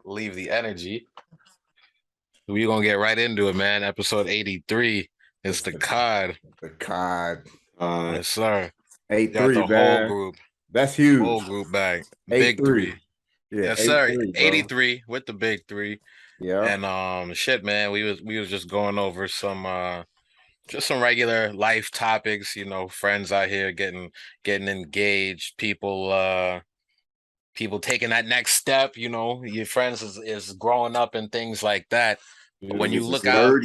leave the energy. We're gonna get right into it, man. Episode 83. It's the COD. The COD. Yes, sir. Got 8-3, the whole man. group. That's huge. Whole group back. Big 8-3. three. Yeah, Yes, sir. 8-3, bro. 83 with the big three. Yeah. And shit, man, we was just going over just some regular life topics, friends out here getting engaged, people taking that next step, your friends is growing up and things like that. But when you look out,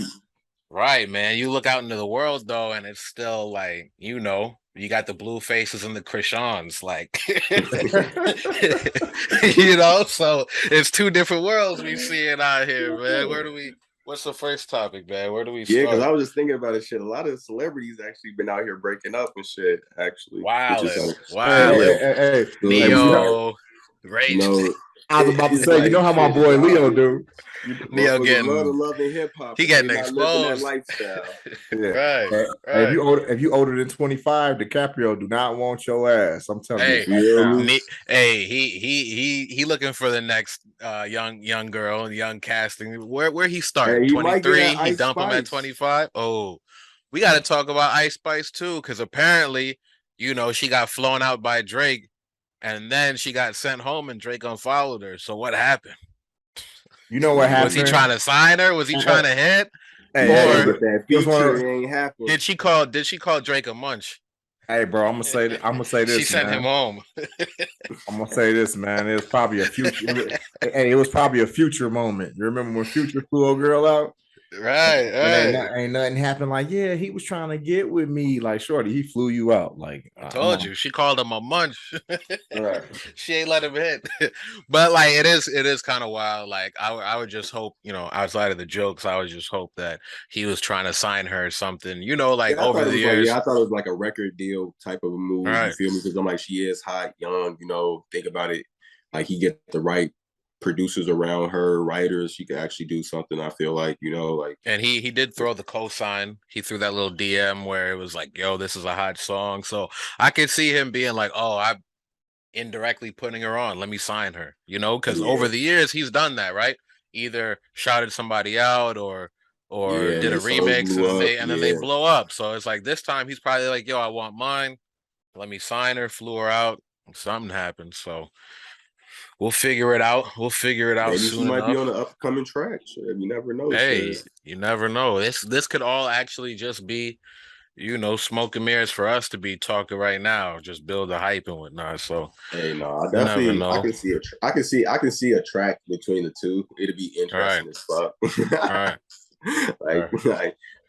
right, man, you look out into the world though, and it's still like, you got the blue faces and the Krishans, like, so it's two different worlds we see it out here, man. What's the first topic, man? Where do we start? Yeah, because I was just thinking about this shit. A lot of celebrities actually been out here breaking up and shit, actually. Wow. Hey, Neo, great. I was about to say, how my boy Leo do. Neo getting love and hip hop. He getting exposed. That lifestyle. Yeah. Right. If you older than 25, DiCaprio do not want your ass. I'm telling you. He looking for the next young girl, young casting. Where he start? 23. He dump him at 25. Oh, we got to talk about Ice Spice too, because apparently, she got flown out by Drake. And then she got sent home and Drake unfollowed her. So what happened? You know what happened? Was he trying to sign her? Was he trying to hit? Ain't happened. Did she call Drake a munch? Hey, bro, I'm gonna say this. She sent him home. I'm gonna say this, man. It was probably a future. It was probably a future moment. You remember when Future flew a girl out? Right. Ain't nothing happened. Like, yeah, he was trying to get with me. Like, shorty, he flew you out. Like, I told you, she called him a munch. Right. She ain't let him hit. But like, it is kind of wild. Like, I would just hope, outside of the jokes, I would just hope that he was trying to sign her or something. Over the years. I thought it was like a record deal type of a move. Right. You feel me? Because I'm like, she is hot, young. Think about it. Like, he get the right producers around her, writers, she could actually do something. I feel like, and he did throw the cosign. He threw that little DM where it was like, yo, this is a hot song. So I could see him being like, oh, I'm indirectly putting her on, let me sign her, because over the years he's done that, right? Either shouted somebody out or did a remix and then they blow up. So it's like this time he's probably like, yo, I want mine, let me sign her, flew her out, something happened. So we'll figure it out. Maybe soon she might enough. be on an upcoming track. You never know. Hey, you never know. This could all actually just be, smoke and mirrors for us to be talking right now. Just build the hype and whatnot. So hey, no, I definitely I can see a track between the two. It'd be interesting as fuck. All right.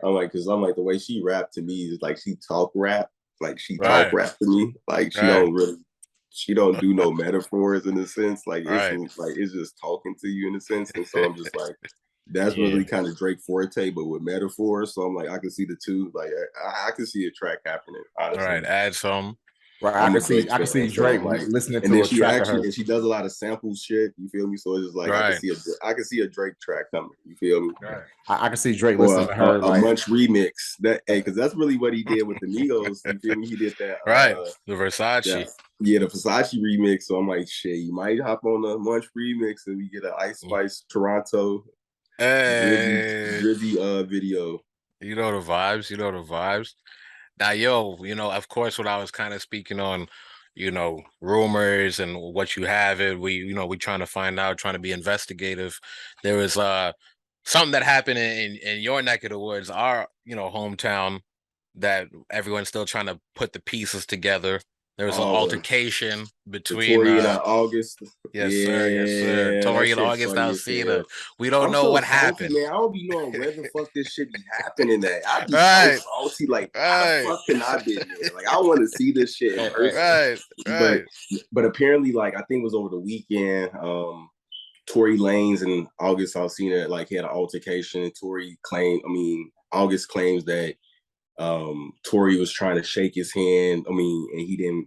I'm like, because I'm like, the way she rap to me is like she talk rap. Like she talk rap to me. Like she don't do no metaphors in a sense. Like it's just talking to you in a sense. And so I'm just like, that's really kind of Drake forte, but with metaphors. So I'm like, I can see the two. Like I can see a track happening. Honestly. All right, add some. Right, I can see Drake like listening to a track. And she does a lot of sample shit. You feel me? So it's just like I can see a Drake track coming. You feel me? Right. I can see Drake listening to her a Munch remix. Because that's really what he did with the Migos. You feel me? He did that. The Versace. Yeah, the Versace remix. So I'm like, shit, you might hop on the Munch remix and we get an Ice Spice Toronto Drizzy video. You know the vibes. Now, of course, what I was kind of speaking on, rumors and what you have it. We trying to find out, trying to be investigative. There was something that happened in your neck of the woods, our hometown, that everyone's still trying to put the pieces together. There was an altercation between Tory and August. Yes, sir. Tory and August Alsina. We don't know what happened. Man, I don't be knowing where the fuck this shit be happening at. I be so salty. Like, how the fuck can I be there? Like, I want to see this shit in person. But apparently, like, I think it was over the weekend. Tory Lanez and August Alsina like had an altercation. August claims that Tory was trying to shake his hand. And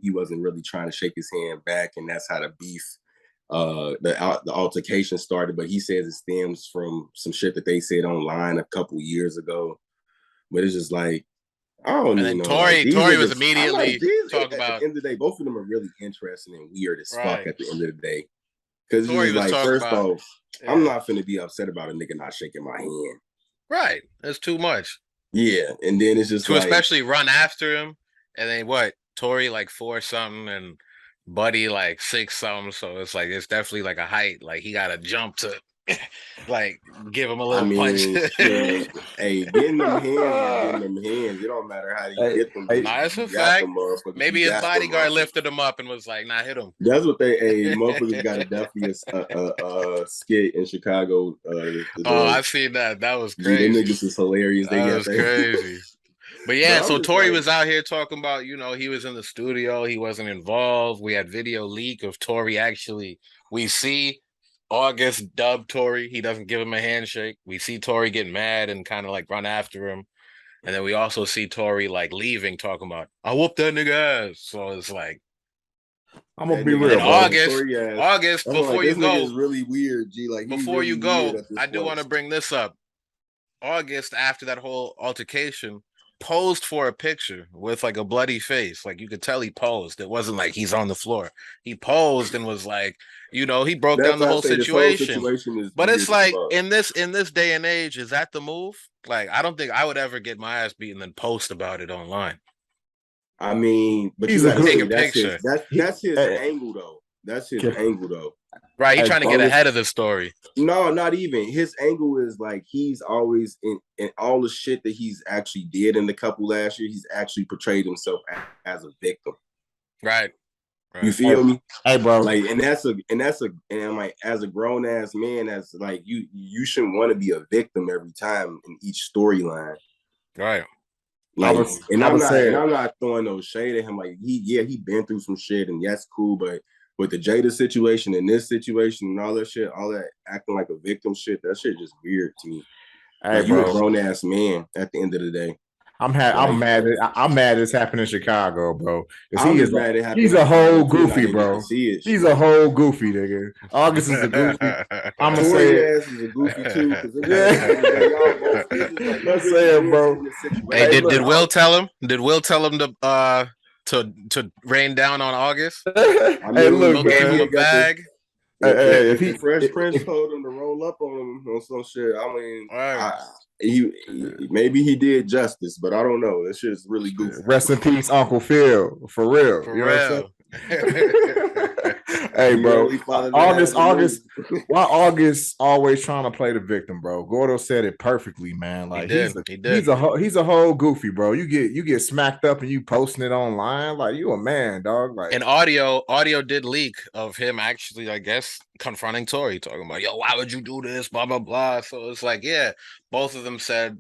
he wasn't really trying to shake his hand back, and that's how the beef, the altercation started. But he says it stems from some shit that they said online a couple years ago. But it's just like, I don't know. Tory was immediately talking about. At the end of the day, both of them are really interesting and weird as fuck. At the end of the day, Because it's Tori just was like, talking first about, off, I'm not finna be upset about a nigga not shaking my hand. Right. That's too much. Yeah. And then it's just to like, especially run after him, and then what? Tori like 4 something and Buddy like 6 something. So it's like it's definitely like a height. Like he got to jump to like give him a I little punch. mean, shit. Hey, getting them hands, getting them hands. It don't matter how you get them. Nah, it's a You got fact. them motherfuckers. Maybe You his got them bodyguard motherfuckers. lifted him up and was like, "Nah, hit him." That's what they. Hey, motherfuckers got a definitely a skit in Chicago. I've seen that. That was Gee, them crazy. niggas is hilarious. They That got was that. crazy. But But yeah, I'm so just Tori like, was out here talking about, he was in the studio, he wasn't involved. We had video leak of Tori actually. We see August dub Tori. He doesn't give him a handshake. We see Tori get mad and kind of like run after him. And then we also see Tori like leaving, talking about, I whooped that nigga ass. So it's like, I'm gonna be nigga, real, and bro. August, I'm like, before this you nigga go, is really weird. G, like he before really you weird go, at this I do point. want to bring this up. August, after that whole altercation, posed for a picture with like a bloody face. Like you could tell he posed. It wasn't like he's on the floor. He posed and was like, he broke That's down the why I whole say this whole situation. situation is But weird it's as like fuck. in this day and age, is that the move? Like I don't think I would ever get my ass beaten and post about it online. I mean, but He's you a gotta good- Take say a picture. that's his Hey, angle though. That's his okay. angle though. Right, he's Hey, trying to get August- ahead of the story. No, not even. His angle is like he's always in all the shit that he's actually did in the couple last year. He's actually portrayed himself as a victim. Right. You feel me? Hey, bro. Like, and I'm like, as a grown ass man, as like you shouldn't want to be a victim every time in each storyline. Right. Like, I'm saying, not throwing no shade at him. Like, he been through some shit, and that's cool. But with the Jada situation and this situation and all that shit, all that acting like a victim shit, that shit just weird to me. Hey, like, bro. you a grown ass man at the end of the day. I'm mad. I'm mad this happened in Chicago, bro. He's a whole goofy, bro. He's a whole goofy nigga. August is a goofy. I'm gonna say ass is a goofy too. Let's say it, bro. Hey, did Will tell him? Did Will tell him to rain down on August? Hey, look, Will gave him a bag. If he Fresh Prince told him to roll up on him on some shit, I mean, maybe he did justice, but I don't know. That shit's really goofy. Rest in peace, Uncle Phil. For real. For you real. Know what I'm saying? Hey, bro. August. Why August always trying to play the victim, bro? Gordo said it perfectly, man. Like he did. He's a whole goofy, bro. You get smacked up and you posting it online. Like you a man, dog. Like, and audio did leak of him actually, I guess, confronting Tori, talking about, yo, why would you do this? Blah blah blah. So it's like, yeah, both of them said,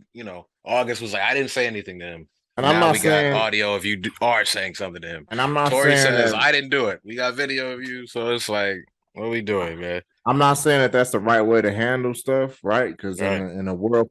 August was like, I didn't say anything to him. And now I'm not saying, got audio of you are saying something to him. And I'm not Tori saying says, I didn't do it. We got video of you. So it's like, what are we doing, man? I'm not saying that that's the right way to handle stuff, right? Because in a world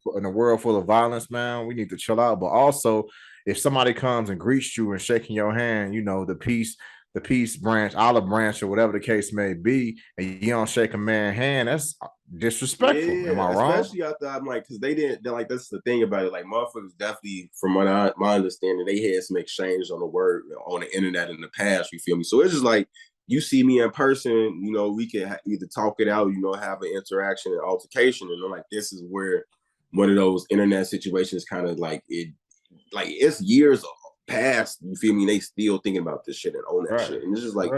full of violence, man, we need to chill out. But also, if somebody comes and greets you and shaking your hand, the peace branch, olive branch, or whatever the case may be, and you don't shake a man's hand, that's disrespectful. Yeah, am I wrong? Especially after I'm like, because they're like, that's the thing about it. Like, motherfuckers definitely, from my understanding, they had some exchange on the internet in the past. You feel me? So it's just like, you see me in person, we can either talk it out, have an interaction and altercation, and I'm like, this is where one of those internet situations kind of like it's years past, you feel me? They still thinking about this shit and own that shit. And it's just like,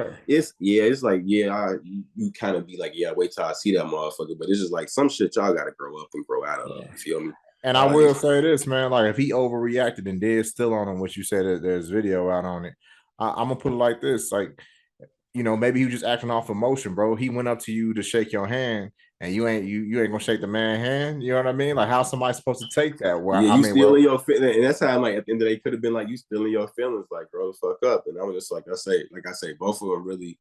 you kind of be like, yeah, wait till I see that motherfucker. But it's just like some shit y'all gotta grow up and grow out of. You feel me? And I will say this, man, like if he overreacted and did still on him, what you said, there's video out on it. I'm gonna put it like this, like, maybe he was just acting off emotion, bro. He went up to you to shake your hand, and you ain't gonna shake the man's hand. You know what I mean? Like, how's somebody supposed to take that? Well, yeah, stealing your feelings, and that's how I'm like, at the end of the day, could have been like you stealing your feelings, like, grow the fuck up. And I was just like I say, both of them really,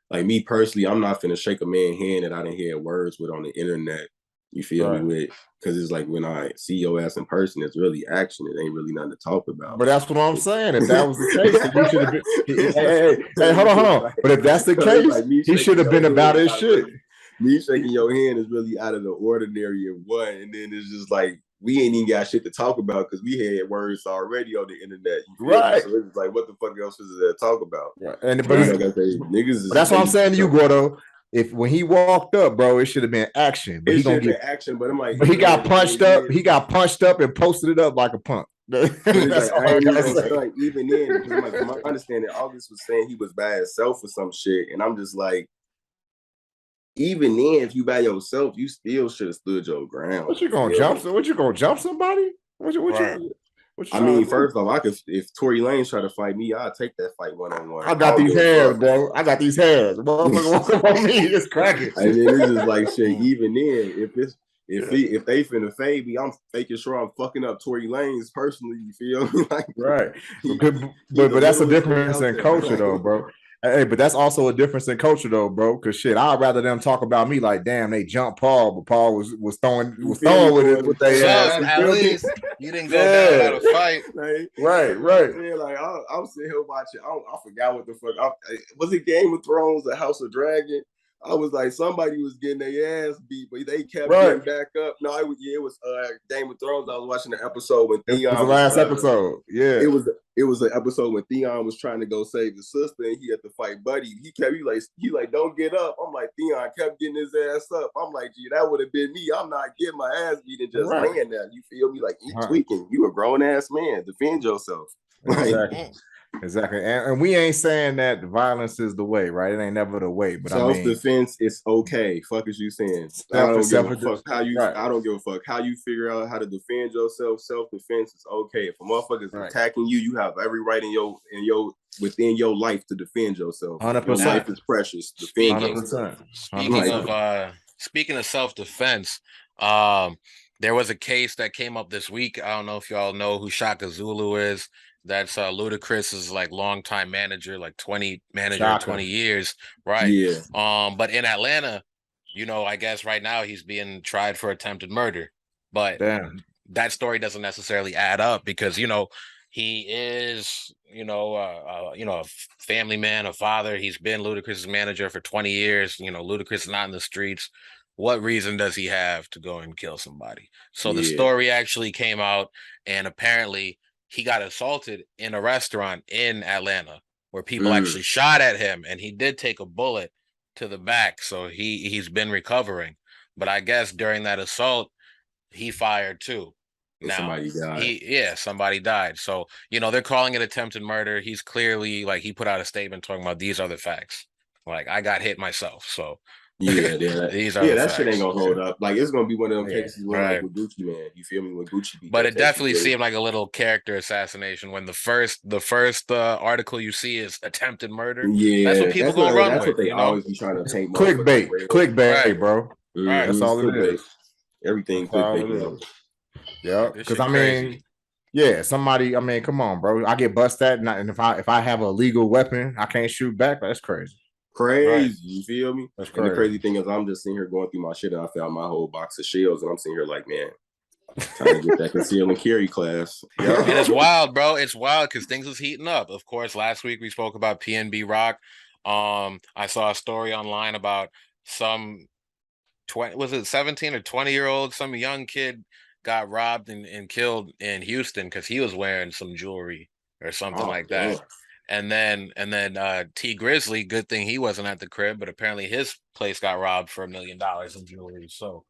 like, me personally, I'm not finna shake a man's hand that I didn't hear words with on the internet. You feel me with? Because it's like when I see your ass in person, it's really action. It ain't really nothing to talk about. But that's what I'm saying. If that was the case, then you should have been. Hey, hold on. But if that's the case, like, he should have been about his shit. Me shaking your hand is really out of the ordinary of one, and then it's just like we ain't even got shit to talk about because we had words already on the internet. Right. So it's like, what the fuck else is there to talk about? Right. But that's what I'm saying to you, Gordo. if when he walked up, bro, it should have been action. But it he should gonna have been get action. But I'm like, but he got punched up. did. He got punched up and posted it up like a punk. But it's That's like all I ain't I even gotta gonna say. stunt even then because I'm like, from my understanding, August was saying he was by himself or some shit, and I'm just like, even then, if you by yourself, you still should have stood your ground. What you gonna jump? What you gonna jump somebody? What you I mean, first off, I could if Tory Lanez try to fight me, I'll take that fight 1-on-1. I got these hands, bro. I got these hands. Motherfucker walk up on me, it's cracking. And then it's just like shit. Even then, if they finna fade me, I'm making sure I'm fucking up Tory Lanez personally. You feel me? Like, right. But that's a difference in culture, though, bro. Hey, but that's also a difference in culture, though, bro. Because shit, I'd rather them talk about me like, damn, they jumped Paul, but Paul was throwing with it with their ass. At least you didn't go down without a fight. Like, right. Like I'm sitting here watching. I forgot what the fuck. Was it Game of Thrones, The House of Dragon? I was like, somebody was getting their ass beat, but they kept getting back up. No, it was Game of Thrones. I was watching the episode when Theon. It was the last episode. Yeah, it was an episode when Theon was trying to go save his sister, and he had to fight Buddy. He like, don't get up. I'm like, Theon kept getting his ass up. I'm like, gee, that would have been me. I'm not getting my ass beat and just laying there. You feel me? Like, you tweaking. You a grown ass man. Defend yourself. Exactly. And we ain't saying that violence is the way, right? It ain't never the way. But self-defense is okay. Fuck is you saying? I don't give a fuck how you. I don't give a fuck how you figure out how to defend yourself. Self-defense is okay. If a motherfucker is attacking you, you have every right within your life to defend yourself. 100%. Your life is precious. Defend 100%. Speaking of self-defense, there was a case that came up this week. I don't know if y'all know who Shaka Zulu is. That's Ludacris's like longtime manager, like 20 years, right? Yeah. But in Atlanta, I guess right now he's being tried for attempted murder. But that story doesn't necessarily add up because he is a family man, a father. He's been Ludacris's manager for 20 years. Ludacris is not in the streets. What reason does he have to go and kill somebody? So the story actually came out, and apparently he got assaulted in a restaurant in Atlanta where people actually shot at him, and he did take a bullet to the back. So he's been recovering. But I guess during that assault, he fired too. Now, somebody died. Somebody died. So, they're calling it attempted murder. He's clearly he put out a statement talking about these are the facts. Like, I got hit myself. So that shit ain't gonna hold up. Like, it's gonna be one of them cases where with Gucci Man, you feel me? When Gucci but it definitely seemed like a little character assassination when the first article you see is attempted murder. Yeah, that's what people gonna run with. What they always be trying to paint. Clickbait, bro. Right. That's all it is. Everything clickbait. Yeah, because somebody. I mean, come on, bro. I get busted, and if I have a legal weapon, I can't shoot back. That's crazy. You feel me? That's crazy. And the crazy thing is, I'm just sitting here going through my shit, and I found my whole box of shells, and I'm sitting here like, man, trying to get that conceal and carry class. And it's wild, bro. It's wild because things was heating up. Of course, last week we spoke about PNB Rock. I saw a story online about some 17 or 20-year-old, some young kid got robbed and killed in Houston because he was wearing some jewelry or something like that. And then T Grizzly, good thing he wasn't at the crib, but apparently his place got robbed for $1 million in jewelry. So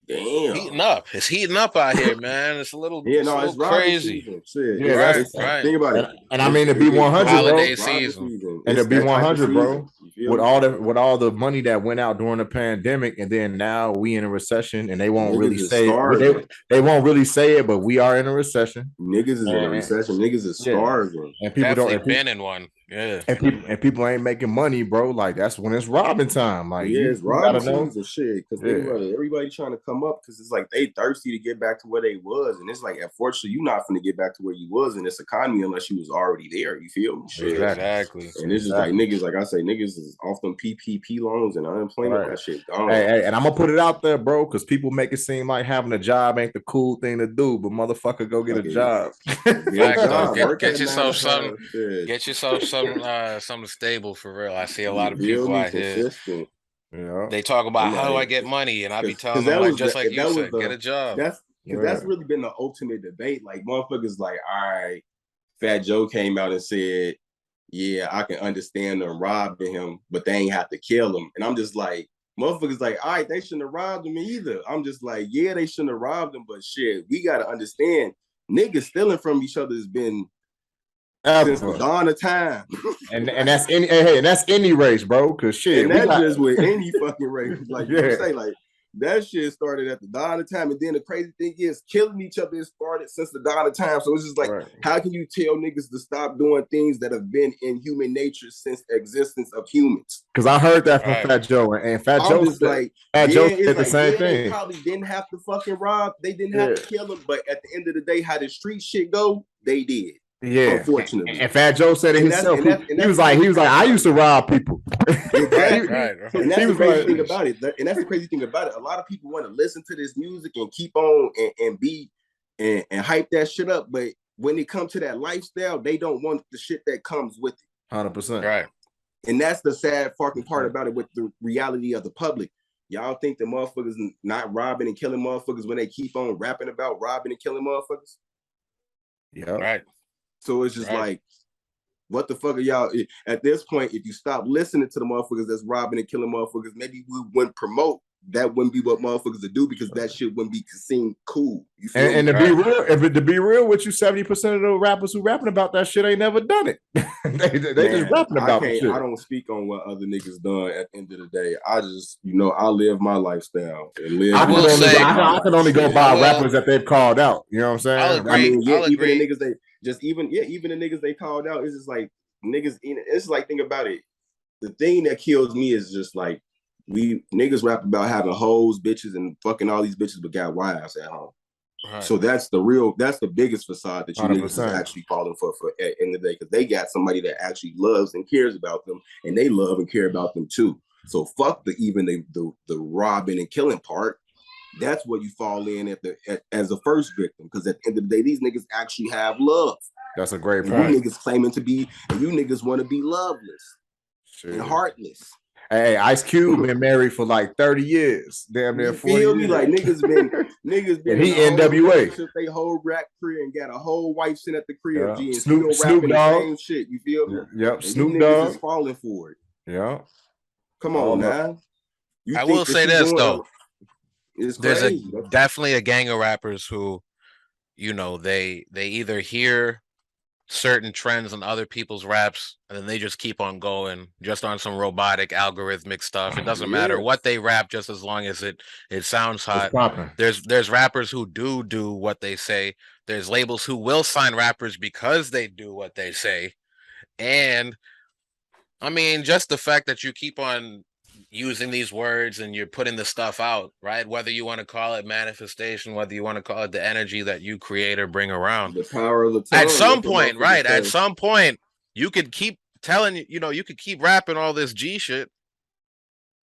heating up. It's heating up out here, man. It's a little it's crazy. Shit. Yeah, right. Think about it. And I mean to be 100, holiday bro. Season. And to be 100, bro. With all the money that went out during the pandemic, and then now we in a recession, and they won't really say it. They won't really say it, but we are in a recession. Niggas is in a recession. Niggas is starving, and people been in one. Yeah, and people ain't making money, bro. Like that's when it's robbing time. Like it's robbing season shit. Because everybody trying to come up because it's like they thirsty to get back to where they was, and it's like unfortunately you're not gonna get back to where you was in this economy unless you was already there. You feel me? Shit. Exactly. And it's just like niggas, like I say, niggas is off them PPP loans and unemployment. That shit gone. Hey, and I'm gonna put it out there, bro, because people make it seem like having a job ain't the cool thing to do, but motherfucker, go get a job. Get yourself something. Get yourself something stable for real. I see a lot of people out here. Yeah. They talk about how do I get money, and I be telling them like you said, get a job. That's really been the ultimate debate. Like motherfuckers, like, all right, Fat Joe came out and said yeah, I can understand them robbing him, but they ain't have to kill him. And I'm just like, motherfuckers like, all right, they shouldn't have robbed him either. I'm just like, yeah, they shouldn't have robbed him, but shit, we got to understand, niggas stealing from each other has been since the dawn of time. and that's any and that's any race, bro. Cause shit, and that's just with any fucking race. Like you say, like that shit started at the dawn of time. And then the crazy thing is, killing each other has started since the dawn of time. So it's just like, how can you tell niggas to stop doing things that have been in human nature since the existence of humans? Because I heard that from Fat Joe, and Fat Joe said, like, Joe said the same thing. They probably didn't have to fucking rob. They didn't have to kill him. But at the end of the day, how the street shit go, they did. Yeah, unfortunately. And Fat Joe said it himself. He was like, I used to rob people. right. And that's the crazy thing about it. And that's the crazy thing about it. A lot of people want to listen to this music and keep on and be and hype that shit up. But when it comes to that lifestyle, they don't want the shit that comes with it. 100%. Right. And that's the sad fucking part about it with the reality of the public. Y'all think the motherfuckers not robbing and killing motherfuckers when they keep on rapping about robbing and killing motherfuckers? Yeah. Right. So it's just like, what the fuck are y'all? At this point, if you stop listening to the motherfuckers that's robbing and killing motherfuckers, maybe we wouldn't promote. That wouldn't be what motherfuckers would do because that shit wouldn't be seen cool. You feel and to be real, to be real with you, 70% of the rappers who rapping about that shit ain't never done it. they just rapping about the shit. I don't speak on what other niggas done at the end of the day. I just, I live my lifestyle and live. I can only go by rappers that they've called out. You know what I'm saying? I'll agree. I mean, yeah, even the niggas even the niggas they called out, it's just like niggas. It's like, think about it. The thing that kills me is just like, we niggas rap about having hoes, bitches, and fucking all these bitches but got wives at home. Right. So that's the biggest facade that you 100%. Niggas is actually falling for at the end of the day, because they got somebody that actually loves and cares about them, and they love and care about them too. So fuck the robbing and killing part. That's what you fall in as the first victim, because at the end of the day, these niggas actually have love. That's a great point. You niggas claiming to be, and you niggas want to be loveless and heartless. Hey, Ice Cube been married for like 30 years. Damn near 40 years. Me? Like niggas been and he NWA. They whole rap career and got a whole wife sitting at the crib. Yeah. Snoop Dogg. Same shit. You feel me? Yep. And Snoop Dogg is falling for it. Yeah. Come on, man. I will say this though. There's definitely a gang of rappers who, they either hear certain trends on other people's raps and then they just keep on going just on some robotic algorithmic stuff. It doesn't matter what they rap, just as long as it sounds hot. There's rappers who do what they say. There's labels who will sign rappers because they do what they say. And I mean, just the fact that you keep on using these words and you're putting the stuff out, right? Whether you want to call it manifestation, whether you want to call it the energy that you create or bring around. The power of the tongue. At some point, right? At some point, you could keep telling, you could keep rapping all this G shit,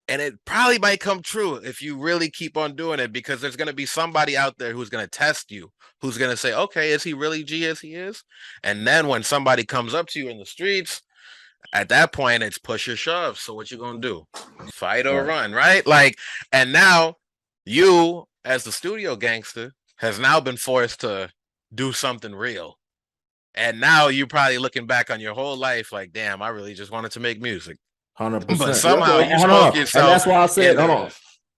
and it probably might come true if you really keep on doing it, because there's going to be somebody out there who's going to test you, who's going to say, okay, is he really G as he is? And then when somebody comes up to you in the streets, at that point, it's push or shove. So what you gonna do? Fight or run, right? Like, and now you, as the studio gangster, has now been forced to do something real. And now you're probably looking back on your whole life like, damn, I really just wanted to make music. 100%. But somehow you spoke yourself. And that's why I said, hold on.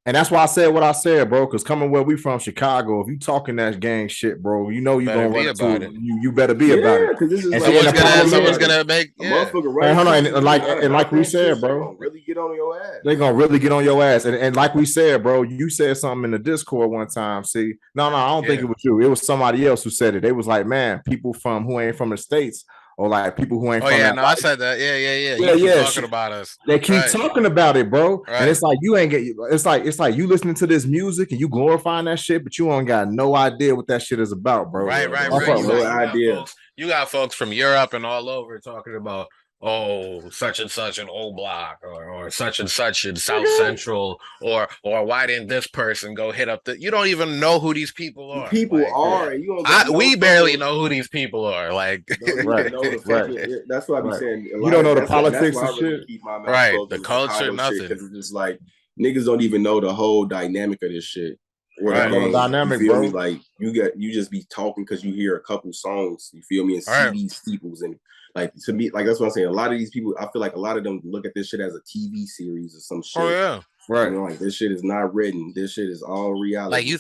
And that's why I said what I said, bro. Because coming where we from, Chicago, if you talking that gang shit, bro, you know you gonna run about it. You better be about it. Because this is someone's gonna make a motherfucker right. Hold on, and like we said, bro, really get on your ass. They gonna really get on your ass. And like we said, bro, you said something in the Discord one time. See, no, I don't think it was you. It was somebody else who said it. They was like, man, people who ain't from the States. Or like people who ain't from that. I said that. Yeah. Talking about us. They keep talking about it, bro. Right. And it's like you ain't get. It's like you listening to this music and you glorifying that shit, but you ain't got no idea what that shit is about, bro. Right. No idea. You got folks from Europe and all over talking about, such and such in O Block or such and such in South Central or why didn't this person go hit up you don't even know who these people are. We barely know who these people are. Like, right. That's what I be saying. You don't know the politics and shit. Right. The culture, nothing. Because it's just like niggas don't even know the whole dynamic of this shit. Right. Dynamic, you feel bro. Me? Like you just be talking because you hear a couple songs. You feel me? And see these peoples and Like to me, like that's what I'm saying. A lot of these people, I feel like a lot of them look at this shit as a TV series or some shit. Oh yeah, right. You know, like this shit is not written. This shit is all reality. Like you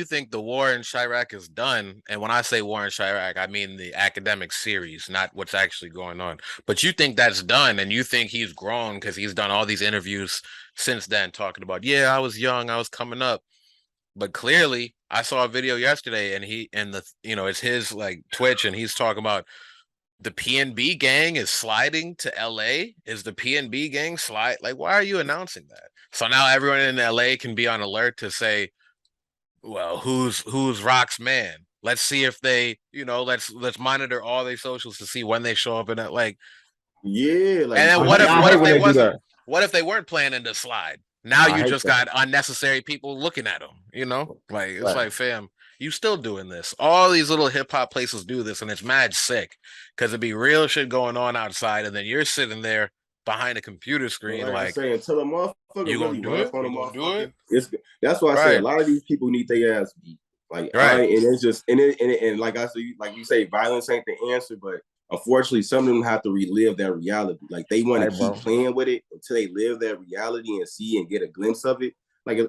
think the war in Chirac is done, and when I say war in Chirac, I mean the academic series, not what's actually going on. But you think that's done, and you think he's grown because he's done all these interviews since then, talking about, yeah, I was young, I was coming up. But clearly, I saw a video yesterday, and it's his like Twitch, and he's talking about the PNB gang is sliding to LA. Is the PNB gang slide? Like, why are you announcing that? So now everyone in LA can be on alert to say, well, who's Rock's man? Let's see if they, let's monitor all their socials to see when they show up in that. Like, yeah, like, and then what if they weren't planning to slide? Now you just got unnecessary people looking at them. Like it's like, fam, you still doing this? All these little hip hop places do this, and it's mad sick because it'd be real shit going on outside, and then you're sitting there behind a computer screen, like I say, until a motherfucker you really gonna do it? on a You gonna do motherfucker. it? That's why I say a lot of these people need their ass beat. Like, and it's just and like I said, like you say, violence ain't the answer, but unfortunately, some of them have to relive that reality. Like they want to keep playing with it until they live that reality and see and get a glimpse of it. Like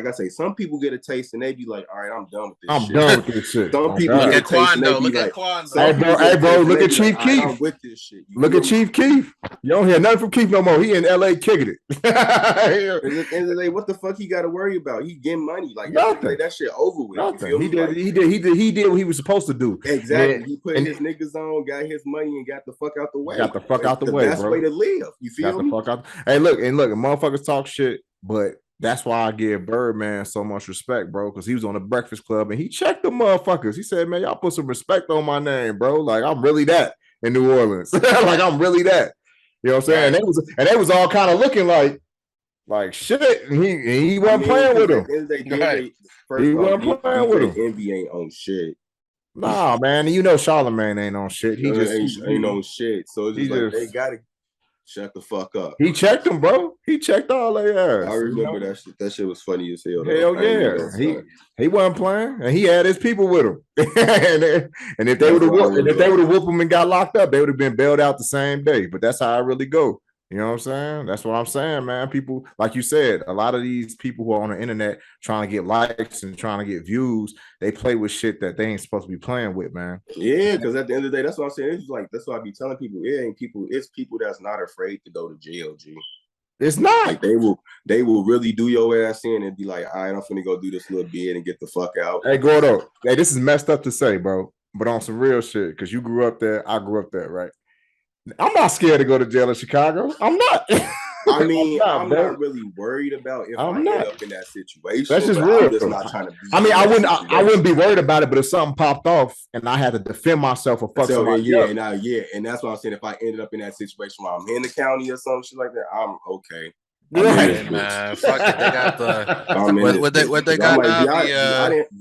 I say, some people get a taste and they be like, all right, I'm done with this shit. I'm done with this shit. Some people get a taste and they be like, hey bro, look at Chief Keef. I'm with this shit. Look at Chief Keef. You don't hear nothing from Keef no more. He in LA kicking it. And at the end of the day, what the fuck he got to worry about? He getting money. Like that shit over with. Nothing. He did what he was supposed to do. Exactly. And he put his niggas on, got his money, and got the fuck out the way. Got the fuck out the way, bro. That's the way to live. You feel me? Hey, look, motherfuckers talk shit, but that's why I give Birdman so much respect, bro, because he was on the Breakfast Club and he checked the motherfuckers. He said, man, y'all put some respect on my name, bro. Like, I'm really that in New Orleans. Like, I'm really that. You know what I'm saying? Right. And they was all kind of looking like shit. And he wasn't playing with them. He wasn't playing with them. Envy ain't on shit. Nah, man. You know Charlamagne ain't on shit. He just ain't on shit. So it's just like they gotta shut the fuck up. He checked them, bro. He checked all their ass. I remember that shit. That shit was funny as hell. Hell yeah. He wasn't playing, and he had his people with him. and if they would have whooped him and got locked up, they would have been bailed out the same day. But that's how I really go. You know what I'm saying? That's what I'm saying, man. People, like you said, a lot of these people who are on the internet trying to get likes and trying to get views, they play with shit that they ain't supposed to be playing with, man. Yeah, because at the end of the day, that's what I'm saying. It's like that's why I be telling people, it's people that's not afraid to go to jail, G. It's not. Like they will really do your ass in and be like, all right, I'm finna go do this little bit and get the fuck out. Hey, Gordo, hey, this is messed up to say, bro, but on some real shit, because you grew up there, I grew up there, right? I'm not scared to go to jail in Chicago. I'm not. I mean, I'm not really worried about if I end up in that situation. That's just real. I'm just not trying to be. I mean, I wouldn't be worried about it, but if something popped off and I had to defend myself or fuck somebody up, and that's what I'm saying. If I ended up in that situation while I'm in the county or some shit like that, I'm okay. Right, man. Fuck it. They got the what they got now.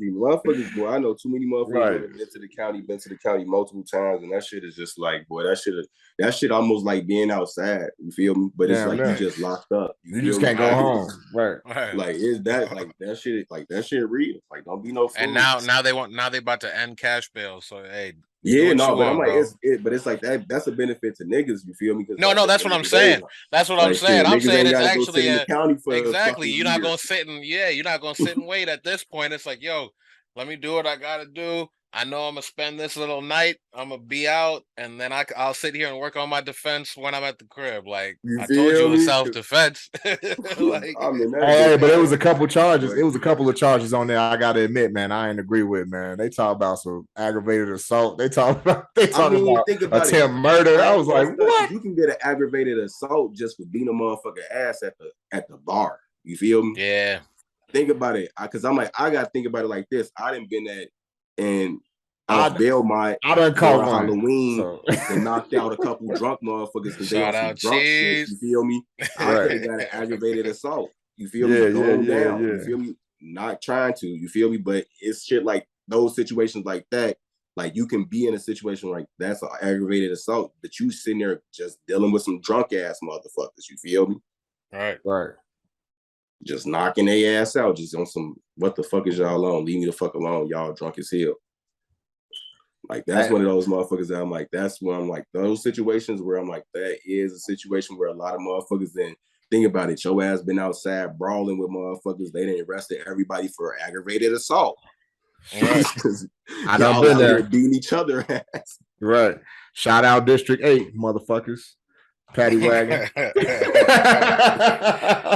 Motherfuckers, boy. I know too many motherfuckers been to the county multiple times, and that shit is just like, boy, that shit almost like being outside. You feel me? But it's like you just locked up. You just can't go home. Right. Like is that like that shit? Like that shit real. Like don't be no fool. And now they about to end cash bail. So hey. Yeah, no, but I'm like, it's like that. That's a benefit to niggas. You feel me? No, that's what I'm saying. That's what I'm saying. I'm saying it's actually exactly. You're not gonna sit and wait. At this point, it's like, yo, let me do what I gotta do. I know I'm gonna spend this little night. I'm gonna be out, and then I'll sit here and work on my defense when I'm at the crib. Like I told you, it was self-defense. Like, but it was a couple charges. It was a couple of charges on there. I gotta admit, man, I ain't agree with, man. They talk about some aggravated assault. They talk about attempt murder. I was like, what? You can get an aggravated assault just for beating a motherfucker ass at the bar. You feel me? Yeah. Think about it, because I'm like, I gotta think about it like this. I didn't been at. And I Belmont done caught Halloween and knocked out a couple drunk motherfuckers because they on some drunk shit. You feel me? I could have got an aggravated assault. You feel me? Going down. You feel me? Not trying to. You feel me? But it's shit like those situations like that. Like you can be in a situation like that's an aggravated assault, but you sitting there just dealing with some drunk ass motherfuckers. You feel me? Right. Just knocking their ass out, just on some what the fuck is y'all on? Leave me the fuck alone, y'all drunk as hell. Like that's one of those motherfuckers that I'm like, that's when I'm like, those situations where I'm like, that is a situation where a lot of motherfuckers then think about it. Your ass been outside brawling with motherfuckers. They didn't arrested everybody for aggravated assault. Right. I done been there beating each other ass. Right. Shout out District 8, motherfuckers. Paddy Wagon.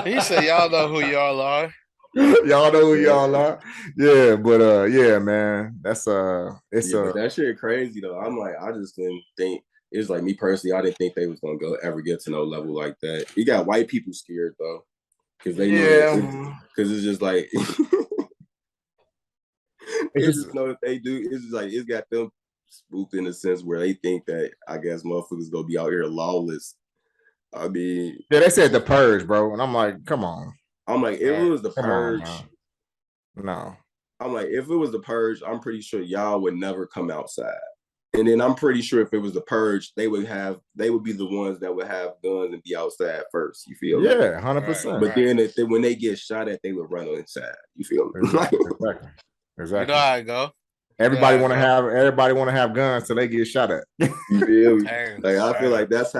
He said, y'all know who y'all are. Y'all know who y'all are. Yeah, but yeah, man. That's but that shit crazy though. I'm like, I just didn't think it's like me personally, I didn't think they was gonna ever get to no level like that. You got white people scared though. Cause they know because it's just like it's just know if they do, it's just like it's got them spooked in a sense where they think that I guess motherfuckers gonna be out here lawless. I mean, yeah, they said the purge, bro, and I'm like, come on. I'm like, if it was the purge, no. I'm like, if it was the purge, I'm pretty sure y'all would never come outside. And then I'm pretty sure if it was the purge, they would be the ones that would have guns and be outside first. You feel me? Yeah, 100%. But then when they get shot at, they would run inside. You feel me? Exactly. You know how I go. Everybody want to have guns till they get shot at. You feel me? Like I feel like that's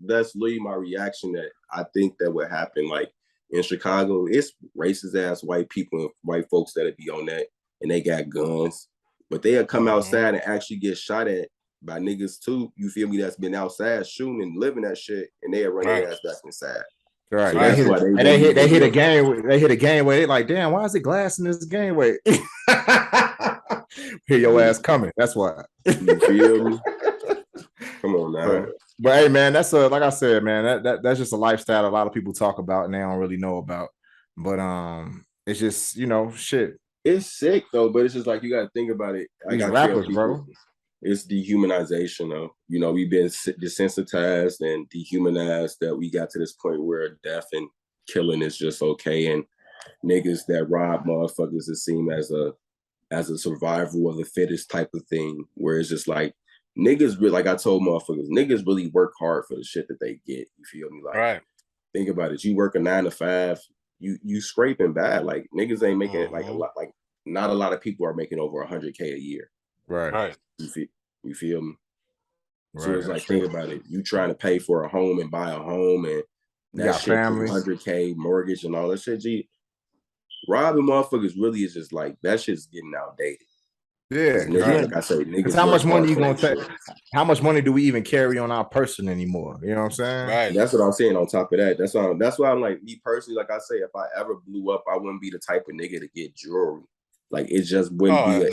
literally my reaction. That I think that would happen. Like in Chicago, it's racist ass white people and white folks that'd be on that, and they got guns, but they'll come outside and actually get shot at by niggas too. You feel me? That's been outside shooting and living that shit, and they'll run their ass back inside. Right. So that's why they hit a game. They hit a gangway. They like, damn, why is it glass in this gangway? Hear your ass coming. That's why. You feel me? Come on now. But hey, man, that's like I said, man, that's just a lifestyle a lot of people talk about and they don't really know about. But it's just shit. It's sick though, but it's just like you got to think about it. These rappers, bro. It's dehumanization though. We've been desensitized and dehumanized that we got to this point where death and killing is just okay, and niggas that rob motherfuckers is seen as a survival of the fittest type of thing, where it's just like niggas really, like I told motherfuckers, niggas really work hard for the shit that they get. You feel me? Like, think about it. You work a 9 to 5, you scraping bad. Like niggas ain't making it like a lot. Like not a lot of people are making over 100K a year. Right. You feel me? Right. So it's like, think about it. You trying to pay for a home and buy a home, and that shit, 100K mortgage and all that shit. Gee, robbing motherfuckers really is just like, that shit's getting outdated. Yeah, niggas, like I say, niggas. How much money you gonna take? How much money do we even carry on our person anymore? You know what I'm saying? Right. That's what I'm saying. On top of that, that's why I'm like, me personally, like I say, if I ever blew up, I wouldn't be the type of nigga to get jewelry. Like it just wouldn't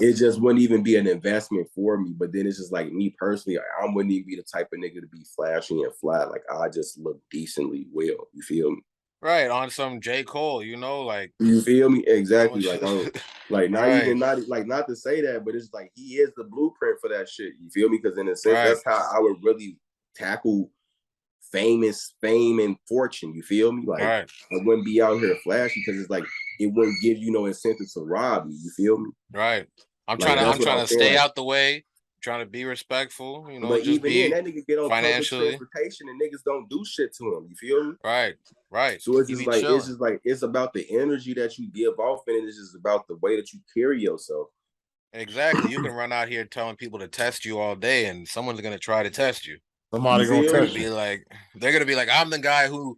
it just wouldn't even be an investment for me. But then it's just like me personally, I wouldn't even be the type of nigga to be flashy and fly. Like I just look decently well. You feel me? Right, on some J. Cole, like you feel me? Exactly. Like not to say that, but it's like he is the blueprint for that shit. You feel me? Because in a sense, that's how I would really tackle fame and fortune. You feel me? Like I wouldn't be out here flashy because it's like it wouldn't give you no incentive to rob you. You feel me? Right. I'm trying to stay out the way, trying to be respectful. But just even be then, that nigga get on public transportation and niggas don't do shit to him. You feel me? Right. So it's just like it's about the energy that you give off, and it's just about the way that you carry yourself. Exactly. You can run out here telling people to test you all day, and someone's gonna try to test you. Somebody's gonna test you. They're gonna be like, I'm the guy who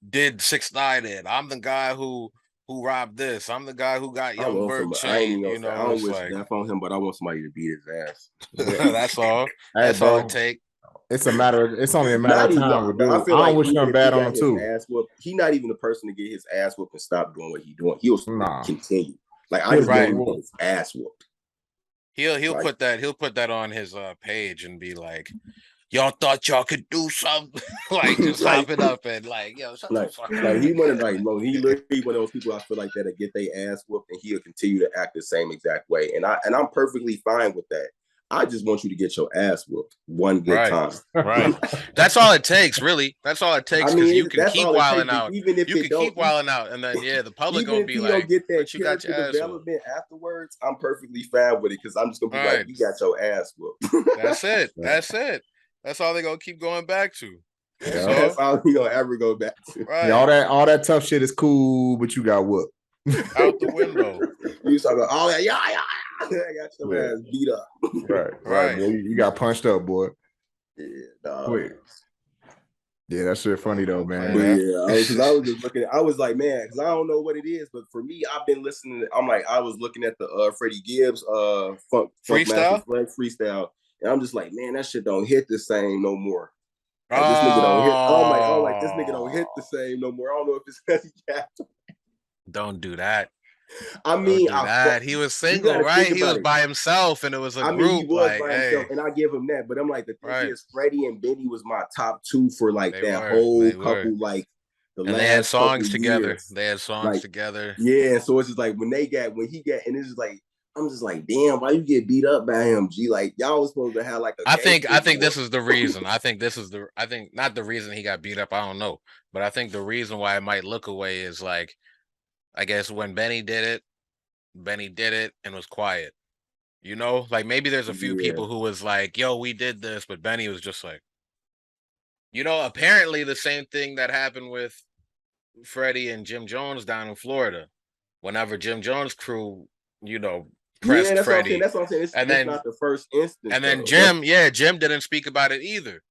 did 6ix9ine it. I'm the guy who robbed this. I'm the guy who got Young Bird chain. I don't wish death on him, but I want somebody to beat his ass. That's all. That's all it takes. It's only a matter of time. I don't wish nothing bad on him too. He's not even the person to get his ass whooped and stop doing what he's doing. He'll continue. Like I just want him to get his ass whooped. He'll put that on his page and be like, y'all thought y'all could do something. Like just hop it up and like, yo, shut the fuck up. Like he he literally one of those people I feel like that'll get their ass whooped and he'll continue to act the same exact way. And I'm perfectly fine with that. I just want you to get your ass whooped one good time. Right. That's all it takes, really. That's all it takes, because you can keep wilding out. Even if you can keep wilding out, and then the public gonna be like, get that you got your development afterwards, I'm perfectly fine with it because I'm just gonna be like, you got your ass whooped. That's it. That's it. That's all they're gonna keep going back to. Yeah, that's all we gonna ever go back to. Right. Yeah, all that tough shit is cool, but you got whooped. Out the window. You talking about all that, yeah. got your ass beat up. Right, boy. You got punched up, boy. Yeah, dog. Wait. Yeah, that shit funny though, man. But yeah, because I was just looking. I was like, man, because I don't know what it is, but for me, I've been listening. I'm like, I was looking at the Freddie Gibbs Funk Master Flex freestyle, and I'm just like, man, that shit don't hit the same no more. Like this nigga don't hit. I'm like, this nigga don't hit the same no more. I don't know if it's because he capped. Don't do that. I mean, he was single, right? He was by himself, and it was a group. He was like, by himself, and I give him that. But I'm like, the thing is, Freddie and Benny was my top two for like whole couple, like the last. They had songs together. Years. They had songs together. Yeah, so it's just like when he got, and it's just like, I'm just like, damn, why you get beat up by him, G? Like y'all was supposed to have like a. I think this is the reason. I think not the reason he got beat up. I don't know, but I think the reason why it might look away is like, I guess when Benny did it and was quiet. You know, like maybe there's a few people who was like, yo, we did this, but Benny was just like, you know, apparently the same thing that happened with Freddie and Jim Jones down in Florida. Whenever Jim Jones' crew, you know, pressed Freddie. That's what I'm saying. It's not the first instance. And then Jim didn't speak about it either.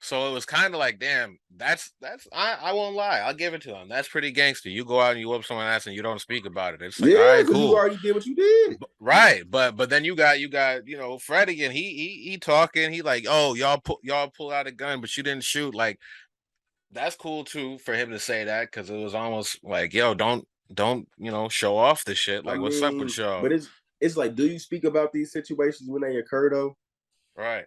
So it was kind of like, damn, that's I won't lie, I'll give it to him. That's pretty gangster. You go out and you whoop someone's ass and you don't speak about it. It's like, all right, cool. You already did what you did. Right. But then you got, you know, Freddie, and he talking, he like, oh, y'all pull out a gun, but you didn't shoot. Like, that's cool too for him to say that, because it was almost like, yo, don't, you know, show off the shit. Like, what's up with y'all? But it's like, do you speak about these situations when they occur though? Right.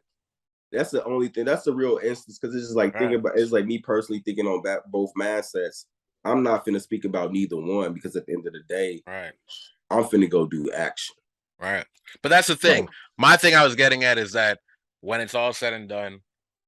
That's the only thing. That's the real instance, because it's just like thinking about. It's like me personally thinking on both mindsets. I'm not finna speak about neither one, because at the end of the day, I'm finna go do action. Right. But that's the thing. My thing I was getting at is that when it's all said and done,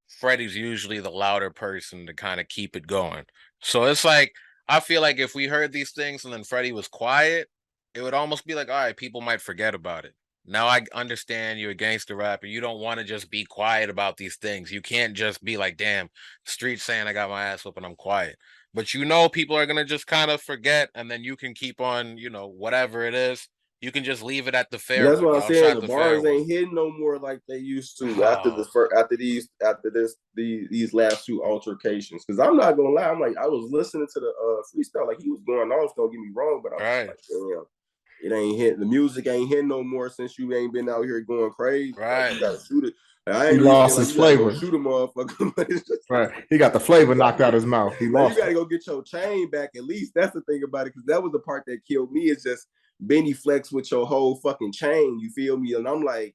Freddie's usually the louder person to kind of keep it going. So it's like, I feel like if we heard these things and then Freddie was quiet, it would almost be like, all right, people might forget about it. Now I understand you're a gangster rapper. You don't want to just be quiet about these things. You can't just be like, damn, street saying I got my ass whooped and I'm quiet. But you know, people are going to just kind of forget, and then you can keep on, you know, whatever it is. You can just leave it at the fair. That's what I'm saying. The bars ain't hitting no more like they used to after these last two altercations. Because I'm not gonna lie, I'm like, I was listening to the freestyle, like he was going off. Don't get me wrong, but I'm like, damn. It ain't hitting. The music ain't hitting no more since you ain't been out here going crazy. Right. Like, you gotta shoot it. He lost his flavor. Shoot a motherfucker. Right. He got the flavor knocked out his mouth. He lost. You gotta go get your chain back at least. That's the thing about it, because that was the part that killed me. Is just Benny flex with your whole fucking chain. You feel me? And I'm like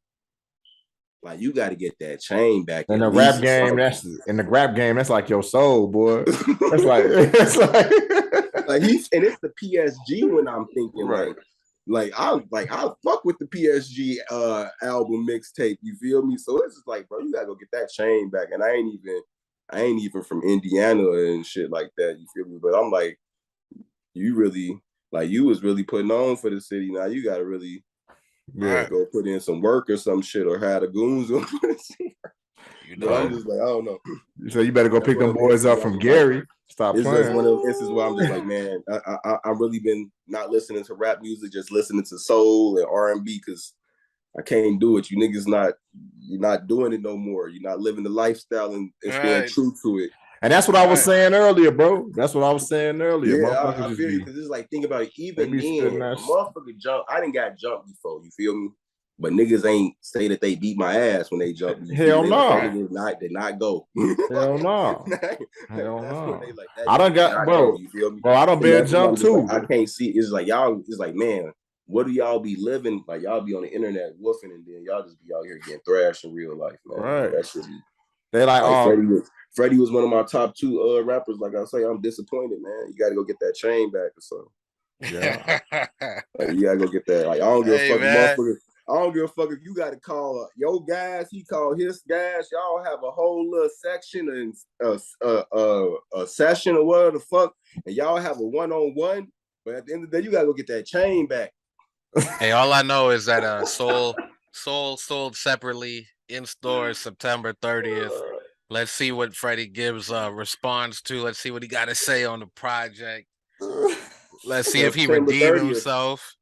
you got to get that chain back. In the rap game, that's like your soul, boy. That's like it's like he's, and it's the PSG when I'm thinking Like I fuck with the PSG album mixtape. You feel me? So it's just like, bro, you gotta go get that chain back. And I ain't even from Indiana and shit like that. You feel me? But I'm like, you really, like, you was really putting on for the city. Now you gotta really go put in some work or some shit, or have the goons on for the city. You know, I'm just like, I don't know. So you better go pick them boys up from Gary. Stop playing. It's one of those instances where I'm just like, man, I've really been not listening to rap music, just listening to soul and R&B, because I can't do it. You're not doing it no more. You're not living the lifestyle and staying true to it. And that's what I was saying earlier, bro. That's what I was saying earlier. Yeah, I feel you, because it's like, think about it. Even then, motherfucker jump. I didn't got jumped before. You feel me? But niggas ain't say that they beat my ass when they jump. Hell no. Did not go. Hell no. Hell no. I done got, bro. You feel me? Bro, I done been jumped too. I can't see. It's like y'all. It's like, man, what do y'all be living? Like, y'all be on the internet woofing, and then y'all just be out here getting thrashed in real life, man. Right. That should be. They like Freddie was one of my top two rappers. Like I say, I'm disappointed, man. You got to go get that chain back or something. Yeah. Like, you got to go get that. Like, I don't give a fuck, motherfucker. I don't give a fuck if you got to call your guys. He called his guys. Y'all have a whole little section and a session or whatever the fuck, and y'all have a one-on-one. But at the end of the day, you gotta go get that chain back. Hey, all I know is that Soul sold separately in stores September 30th. Let's see what Freddie Gibbs responds to. Let's see what he got to say on the project. Let's see if he redeemed himself.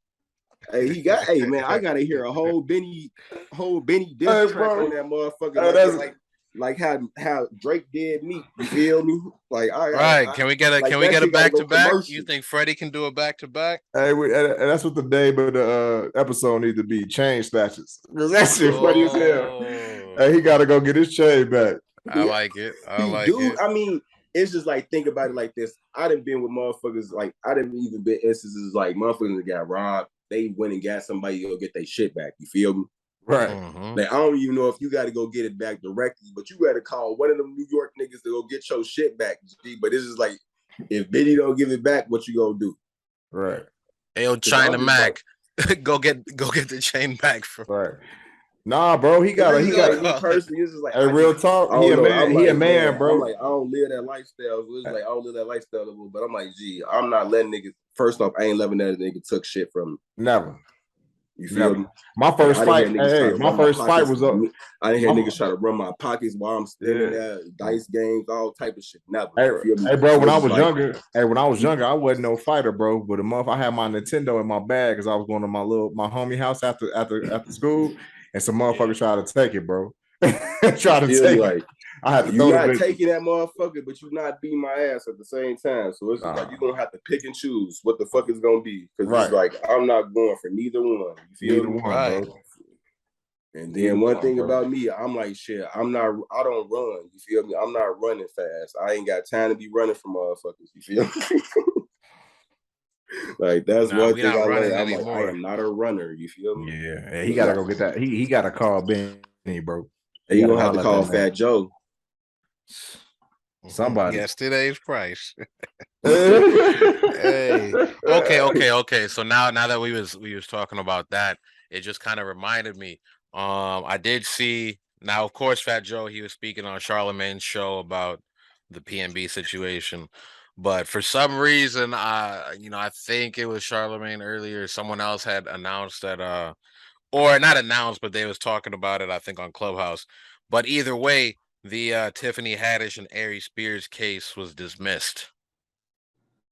Hey, hey man, I gotta hear a whole Benny diss track on that motherfucker. Like how Drake did me. You feel me? Like Can we get a back to back? You think Freddie can do a back to back? Hey, and that's what the name of the episode needs to be. Chain Snatchers. Because that shit funny as hell. Hey, he gotta go get his chain back. I like it. I mean, it's just like, think about it like this. I done been with motherfuckers, like I done even been instances like motherfuckers that got robbed. They went and got somebody to go get their shit back. You feel me? Right. Mm-hmm. Like I don't even know if you got to go get it back directly, but you got to call one of them New York niggas to go get your shit back. But it's just like, if Benny don't give it back, what you gonna do? Right. Hey, yo, China Mac, like, go get the chain back from. Right. Nah, bro, he got me personally. It's just like, hey, real talk. He a man. He a man, bro. I'm like, I don't live that lifestyle. So it's like I don't live that lifestyle, but I'm like, gee, I'm not letting niggas. First off, I ain't letting that nigga took shit from me. Never. You feel me? My first fight. My first fight was up. I didn't hear niggas try to run my pockets while I'm standing there. Dice games, all type of shit. Never. Hey, bro. When I was younger, I wasn't no fighter, bro. But a month I had my Nintendo in my bag because I was going to my homie house after school. And some motherfuckers tried to take it, bro. Try to take it. I had to you not taking that motherfucker, but you not beating my ass at the same time. So it's like you're gonna have to pick and choose what the fuck is gonna be. Because it's like I'm not going for neither one. You feel me? Right. Bro. And then one thing about me, I'm like, shit, I don't run. You feel me? I'm not running fast. I ain't got time to be running from motherfuckers. You feel me? Like that's one thing I learned. I'm like, I am not a runner. You feel me? Yeah, he gotta go get that. He gotta call Benny, bro. He gonna have to call Fat Joe. Somebody. Yesterday's price. Hey. Okay. So now that we was talking about that, it just kind of reminded me. I did see now, of course, Fat Joe, he was speaking on Charlamagne's show about the PNB situation. But for some reason, I think it was Charlamagne earlier. Someone else had announced that, or not announced, but they was talking about it, I think, on Clubhouse. But either way, the Tiffany Haddish and Ari Spears case was dismissed.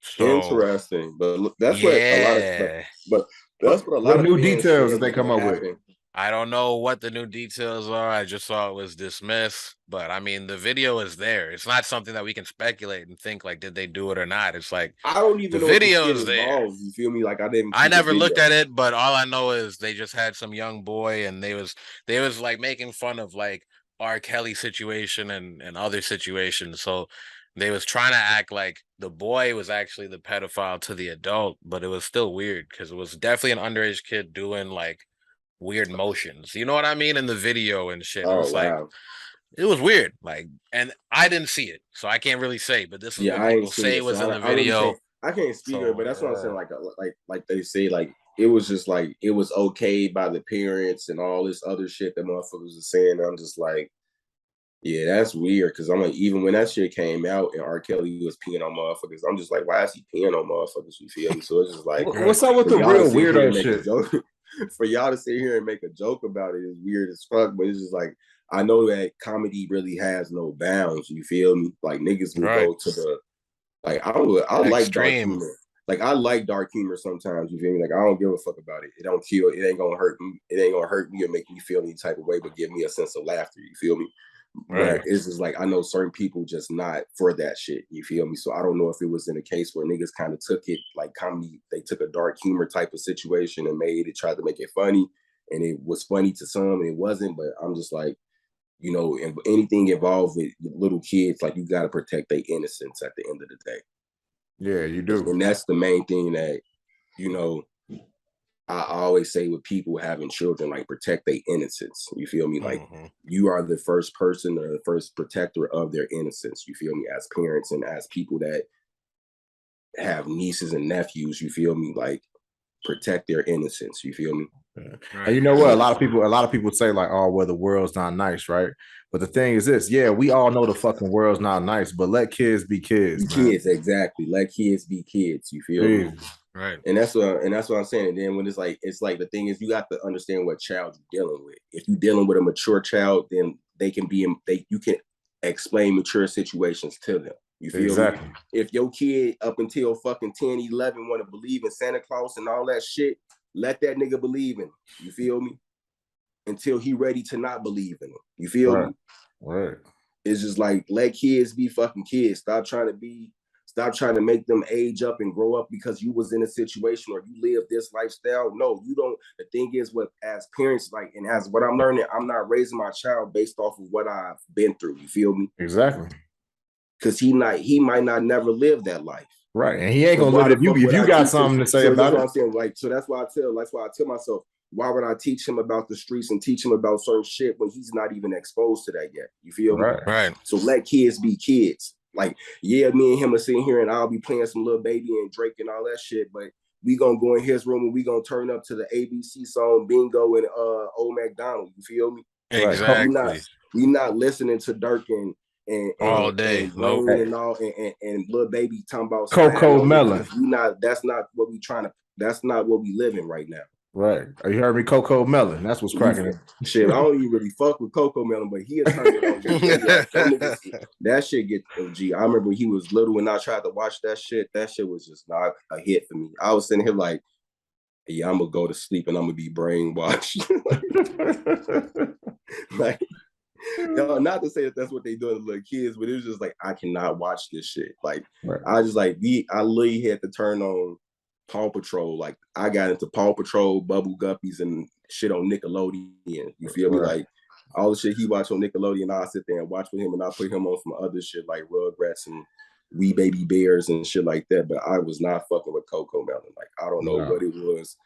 So, interesting, but that's what a lot of. But that's what a lot of new details that they come up with. I don't know what the new details are. I just saw it was dismissed. But I mean, the video is there. It's not something that we can speculate and think like, did they do it or not? It's like I don't even the know video is there. You feel me? Like I never looked at it, but all I know is they just had some young boy and they was like making fun of like R. Kelly situation and other situations. So they was trying to act like the boy was actually the pedophile to the adult, but it was still weird because it was definitely an underage kid doing like weird motions. You know what I mean? In the video and shit. It was like it was weird. Like, and I didn't see it, so I can't really say. But this is what people say was in the video. I can't speak of it, but that's what I'm saying. Like they say, like it was just like it was okay by the parents and all this other shit that motherfuckers are saying. I'm just like, yeah, that's weird. Cause I'm like, even when that shit came out and R. Kelly was peeing on motherfuckers, I'm just like, why is he peeing on motherfuckers? You feel me? So it's just like, what's up with the real weirdo shit? For y'all to sit here and make a joke about it is weird as fuck, but it's just like, I know that comedy really has no bounds. You feel me? Like niggas will go to the, like I like dark humor. Like I like dark humor sometimes. You feel me? Like I don't give a fuck about it. It don't kill. It ain't gonna hurt me. It ain't gonna hurt me or make me feel any type of way, but give me a sense of laughter. You feel me? Right. But it's just like I know certain people just not for that shit. You feel me? So I don't know if it was in a case where niggas kind of took it like comedy. They took a dark humor type of situation and tried to make it funny, and it was funny to some and it wasn't. But I'm just like, you know, anything involved with little kids, like you got to protect their innocence at the end of the day. Yeah, you do. And that's the main thing that, you know, I always say with people having children, like protect their innocence. You feel me? Like you are the first person or the first protector of their innocence. You feel me? As parents and as people that have nieces and nephews, you feel me? Like protect their innocence. You feel me? Right. And you know what? A lot of people say like, "Oh, well, the world's not nice," right? But the thing is this: yeah, we all know the fucking world's not nice, but let kids be kids. Kids, exactly. Let kids be kids. You feel me? Right. And that's what I'm saying. And then when it's like the thing is, you got to understand what child you're dealing with. If you're dealing with a mature child, then you can explain mature situations to them. You feel me? If your kid up until fucking 10, 11 want to believe in Santa Claus and all that shit, let that nigga believe in him. You feel me? Until he ready to not believe in him. You feel me? Right. It's just like, let kids be fucking kids. Stop trying to make them age up and grow up because you was in a situation or you live this lifestyle. No, you don't. The thing is, what as parents, like, and as what I'm learning, I'm not raising my child based off of what I've been through. You feel me? Exactly. Because he might not never live that life. Right. And he ain't gonna live it if you got something to say about it. That's what I'm saying. Like, so that's why I tell myself, why would I teach him about the streets and teach him about certain shit when he's not even exposed to that yet? You feel me? Right. So let kids be kids. Like, yeah, me and him are sitting here and I'll be playing some Lil Baby and Drake and all that shit, but we gonna go in his room and we gonna turn up to the ABC song Bingo and Old MacDonald. You feel me? Exactly. We not listening to Dirk and all day, and Wayne and all and Lil Baby talking about Coco Melon. That's not what we trying to. That's not what we living right now. Right. You heard me, Coco Melon. That's what's cracking. Shit, I don't even really fuck with Coco Melon, but he turned it on. That shit get G. I remember he was little when I tried to watch that shit. That shit was just not a hit for me. I was sitting here like, yeah, I'm gonna go to sleep and I'm gonna be brainwashed. like, no, not to say that that's what they do to little kids, but it was just like, I cannot watch this shit. Like, I just like I literally had to turn on Paw Patrol. Like, I got into Paw Patrol, Bubble Guppies, and shit on Nickelodeon. You feel me? Like, all the shit he watched on Nickelodeon, I sit there and watch with him, and I put him on some other shit like Rugrats and Wee Baby Bears and shit like that. But I was not fucking with Coco Melon. Like, I don't know what it was.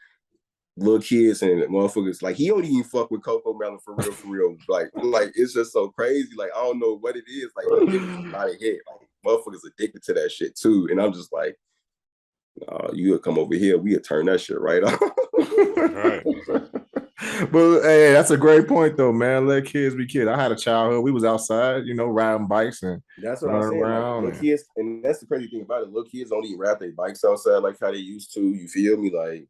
Little kids and motherfuckers, like, he don't even fuck with Coco Melon for real. Like it's just so crazy. Like, I don't know what it is. Like, it's not a hit. Like, motherfuckers addicted to that shit too. And I'm just like, you'll come over here, we'll turn that shit right off. Right. But hey, that's a great point though, man. Let kids be kids. I had a childhood. We was outside, riding bikes and that's what I'm saying. Like, little kids, and that's the crazy thing about it. Little kids don't even ride their bikes outside like how they used to. You feel me? Like,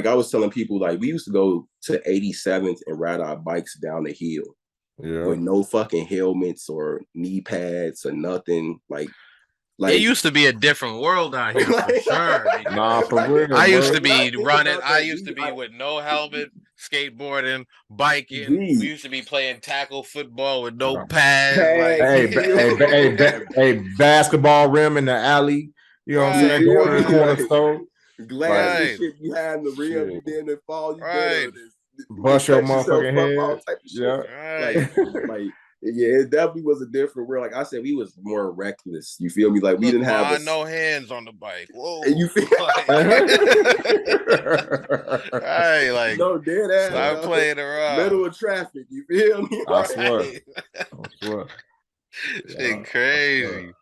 I was telling people, like, we used to go to 87th and ride our bikes down the hill with no fucking helmets or knee pads or nothing. Like, it used to be a different world out here for sure. Nah, for real. I used to be running. I used to be with no helmet, skateboarding, biking. We used to be playing tackle football with no pads. Hey, basketball rim in the alley. You know what I'm saying? Going to the corner store. Glass and shit behind the rim. You then fall. You dead. Bust your motherfucking head. All type of shit. Like, yeah, it definitely was a different world. Like I said, we was more reckless. You feel me? Like, we didn't have no hands on the bike. Whoa. And you feel like no dead ass. Stop playing around. Middle of traffic. You feel me? I swear. Shit crazy.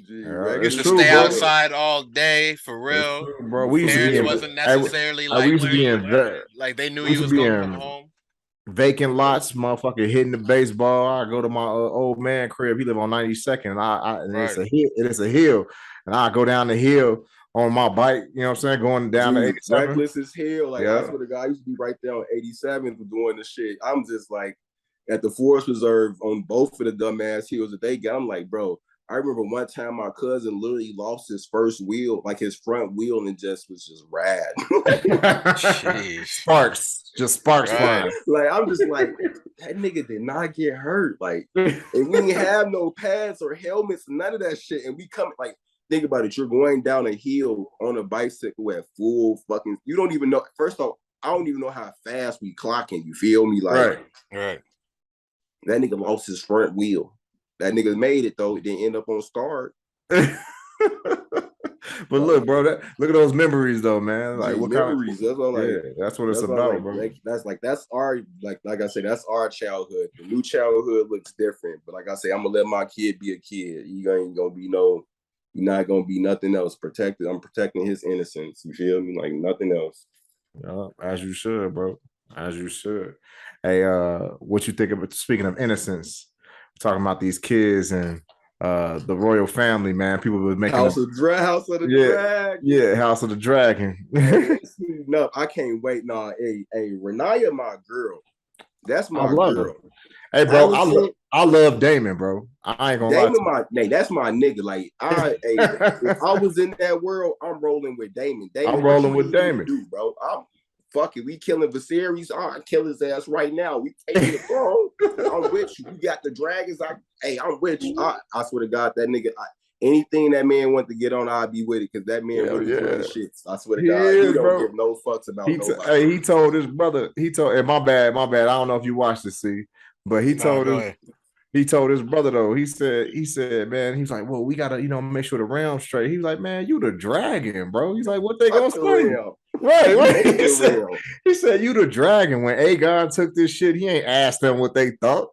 We used to stay outside all day for real. True, bro. We used to be wasn't necessarily like, we used to be in like they knew you was gonna come home. Vacant lots, motherfucker hitting the baseball. I go to my old man crib. He live on 92nd. And it's a hill. It is a hill, and I go down the hill on my bike. You know what I'm saying? Going down to 87. Reckless as hell. Like, I swear to God, I used to be right there on 87th doing the shit. I'm just like at the Forest Reserve on both of the dumbass hills that they got. I'm like, bro. I remember one time my cousin literally lost his first wheel, like his front wheel, and it just was just rad. Sparks flying. Like, I'm just like, that nigga did not get hurt. Like, and we didn't have no pads or helmets, none of that shit. And we come, like, think about it. You're going down a hill on a bicycle at full fucking, you don't even know. First off, I don't even know how fast we clocking. You feel me? Like, right. That nigga lost his front wheel. That nigga made it though. It didn't end up on start. But look, bro, look at those memories though, man. Like, what memories? That's all. Like, that's what it's about, bro. That's our, like I said, that's our childhood. The new childhood looks different, but like I say, I'm gonna let my kid be a kid. You ain't gonna be you're not gonna be nothing else. Protected. I'm protecting his innocence. You feel me? Like nothing else. Yeah, as you should, bro. As you should. Hey, what you think about, speaking of innocence? Talking about these kids and the royal family, man. People were making House of the Dragon. Yeah, House of the Dragon. No, I can't wait. No, hey, Renaya, my girl. That's my girl. Hey, bro, I love Damon, bro. I ain't gonna lie. That's my nigga. Like, if I was in that world, I'm rolling with Damon. I'm rolling with Damon, bro. fuck it, we killing Viserys. I kill his ass right now. We taking the throne. I'm with you. You got the dragons. I'm with you. I swear to God, that nigga. Anything that man want to get on, I'll be with it because that man really run shit. I swear to God, he don't give no fucks about nobody. He told his brother. And my bad. I don't know if you watched this, see, but he told his brother though. He said, man, he's like, well, we gotta, make sure the realm's straight. He was like, man, you the dragon, bro. He's like, what they gonna say? Right. He said, you the dragon. When Aegon took this shit, he ain't asked them what they thought.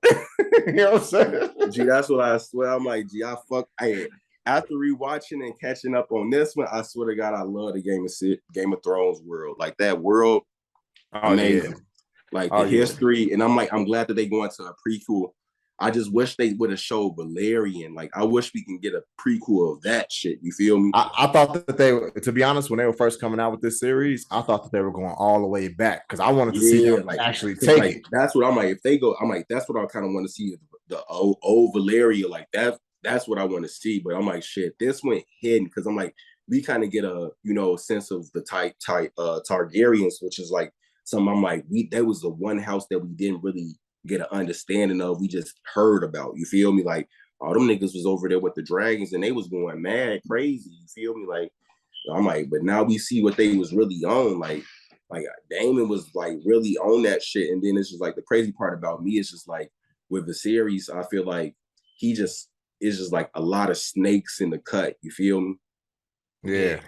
You know what I'm saying? Gee, that's what I swear. I'm like, gee, after rewatching and catching up on this one, I swear to God, I love the Game of Thrones world. Like that world, amazing. Yeah. Like the history, and I'm glad that they go into a prequel. I just wish they would have showed Valerian. Like I wish we can get a prequel of that shit. You feel me? I thought that they, to be honest, when they were first coming out with this series, I thought that they were going all the way back because I wanted to see them actually take it. That's what I'm like. If they go, I'm like, that's what I kind of want to see. The old Valeria, like that. That's what I want to see. But I'm like, shit, this went hidden because I'm like, we kind of get a sense of the Targaryens, which is like something. I'm like, that was the one house that we didn't really get an understanding of. We just heard about. You feel me? Like all them niggas was over there with the dragons and they was going mad crazy. You feel me? Like I'm like, but now we see what they was really on. Like Daemon was like really on that shit. And then it's just like the crazy part about me is just like with the series, I feel like it's just like a lot of snakes in the cut. You feel me? Yeah.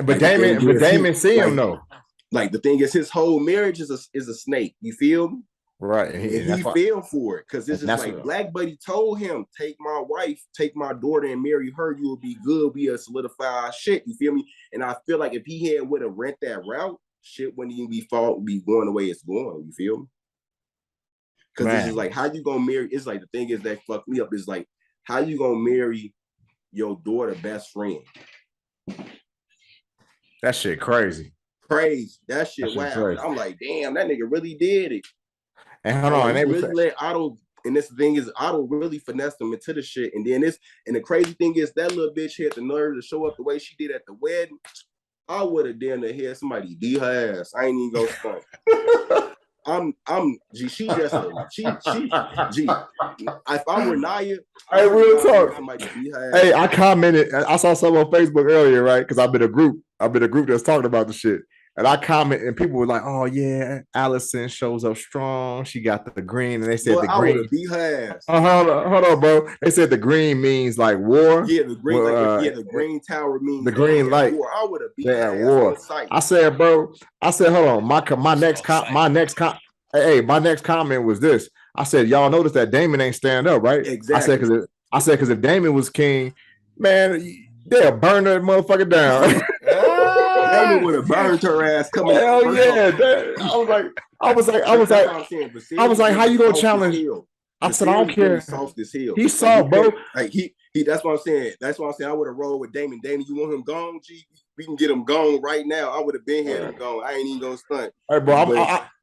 But Daemon see him though. Like the thing is, his whole marriage is a snake. You feel me? Right. And he fell for it because this is like Black Buddy told him, take my wife, take my daughter and marry her. You will be good. We solidify our shit. You feel me? And I feel like if he would have went that route, shit wouldn't even be going the way it's going. You feel me? Because it's just like, how you gonna marry? It's like the thing is that fucked me up is like, how you gonna marry your daughter best friend? That shit crazy. That shit wow. Crazy. I'm like, damn, that nigga really did it. And hold on, and they really let Otto. And this thing is, Otto really finessed him into the shit. And then and the crazy thing is, that little bitch had the nerve to show up the way she did at the wedding. I would have damn near had somebody beat her ass. I ain't even gonna stunt. She just if I were Naya, hey, real talk. Hey, I commented. I saw something on Facebook earlier, right? Because I've been a group that's talking about the shit. And I comment, and people were like, "Oh yeah, Allison shows up strong. She got the green." And they said the green. I would beat her ass. Hold on, bro. They said the green means like war. Yeah, the green, the green tower means the green light. War. I would have beat her ass war. On sight. I said, bro. Hold on. My next comment was this. I said, y'all notice that Daemon ain't stand up, right? Exactly. I said because if Daemon was king, man, they'll burn that motherfucker down. Daemon would have burned her ass coming. Hell yeah! I was like, how you gonna challenge? I said, I don't care. Soft as hell. He's soft, bro. Like he. That's what I'm saying. That's what I'm saying. I would have rolled with Daemon. Daemon, you want him gone? G, we can get him gone right now. I would have been here and gone. I ain't even gonna stunt. All right, bro.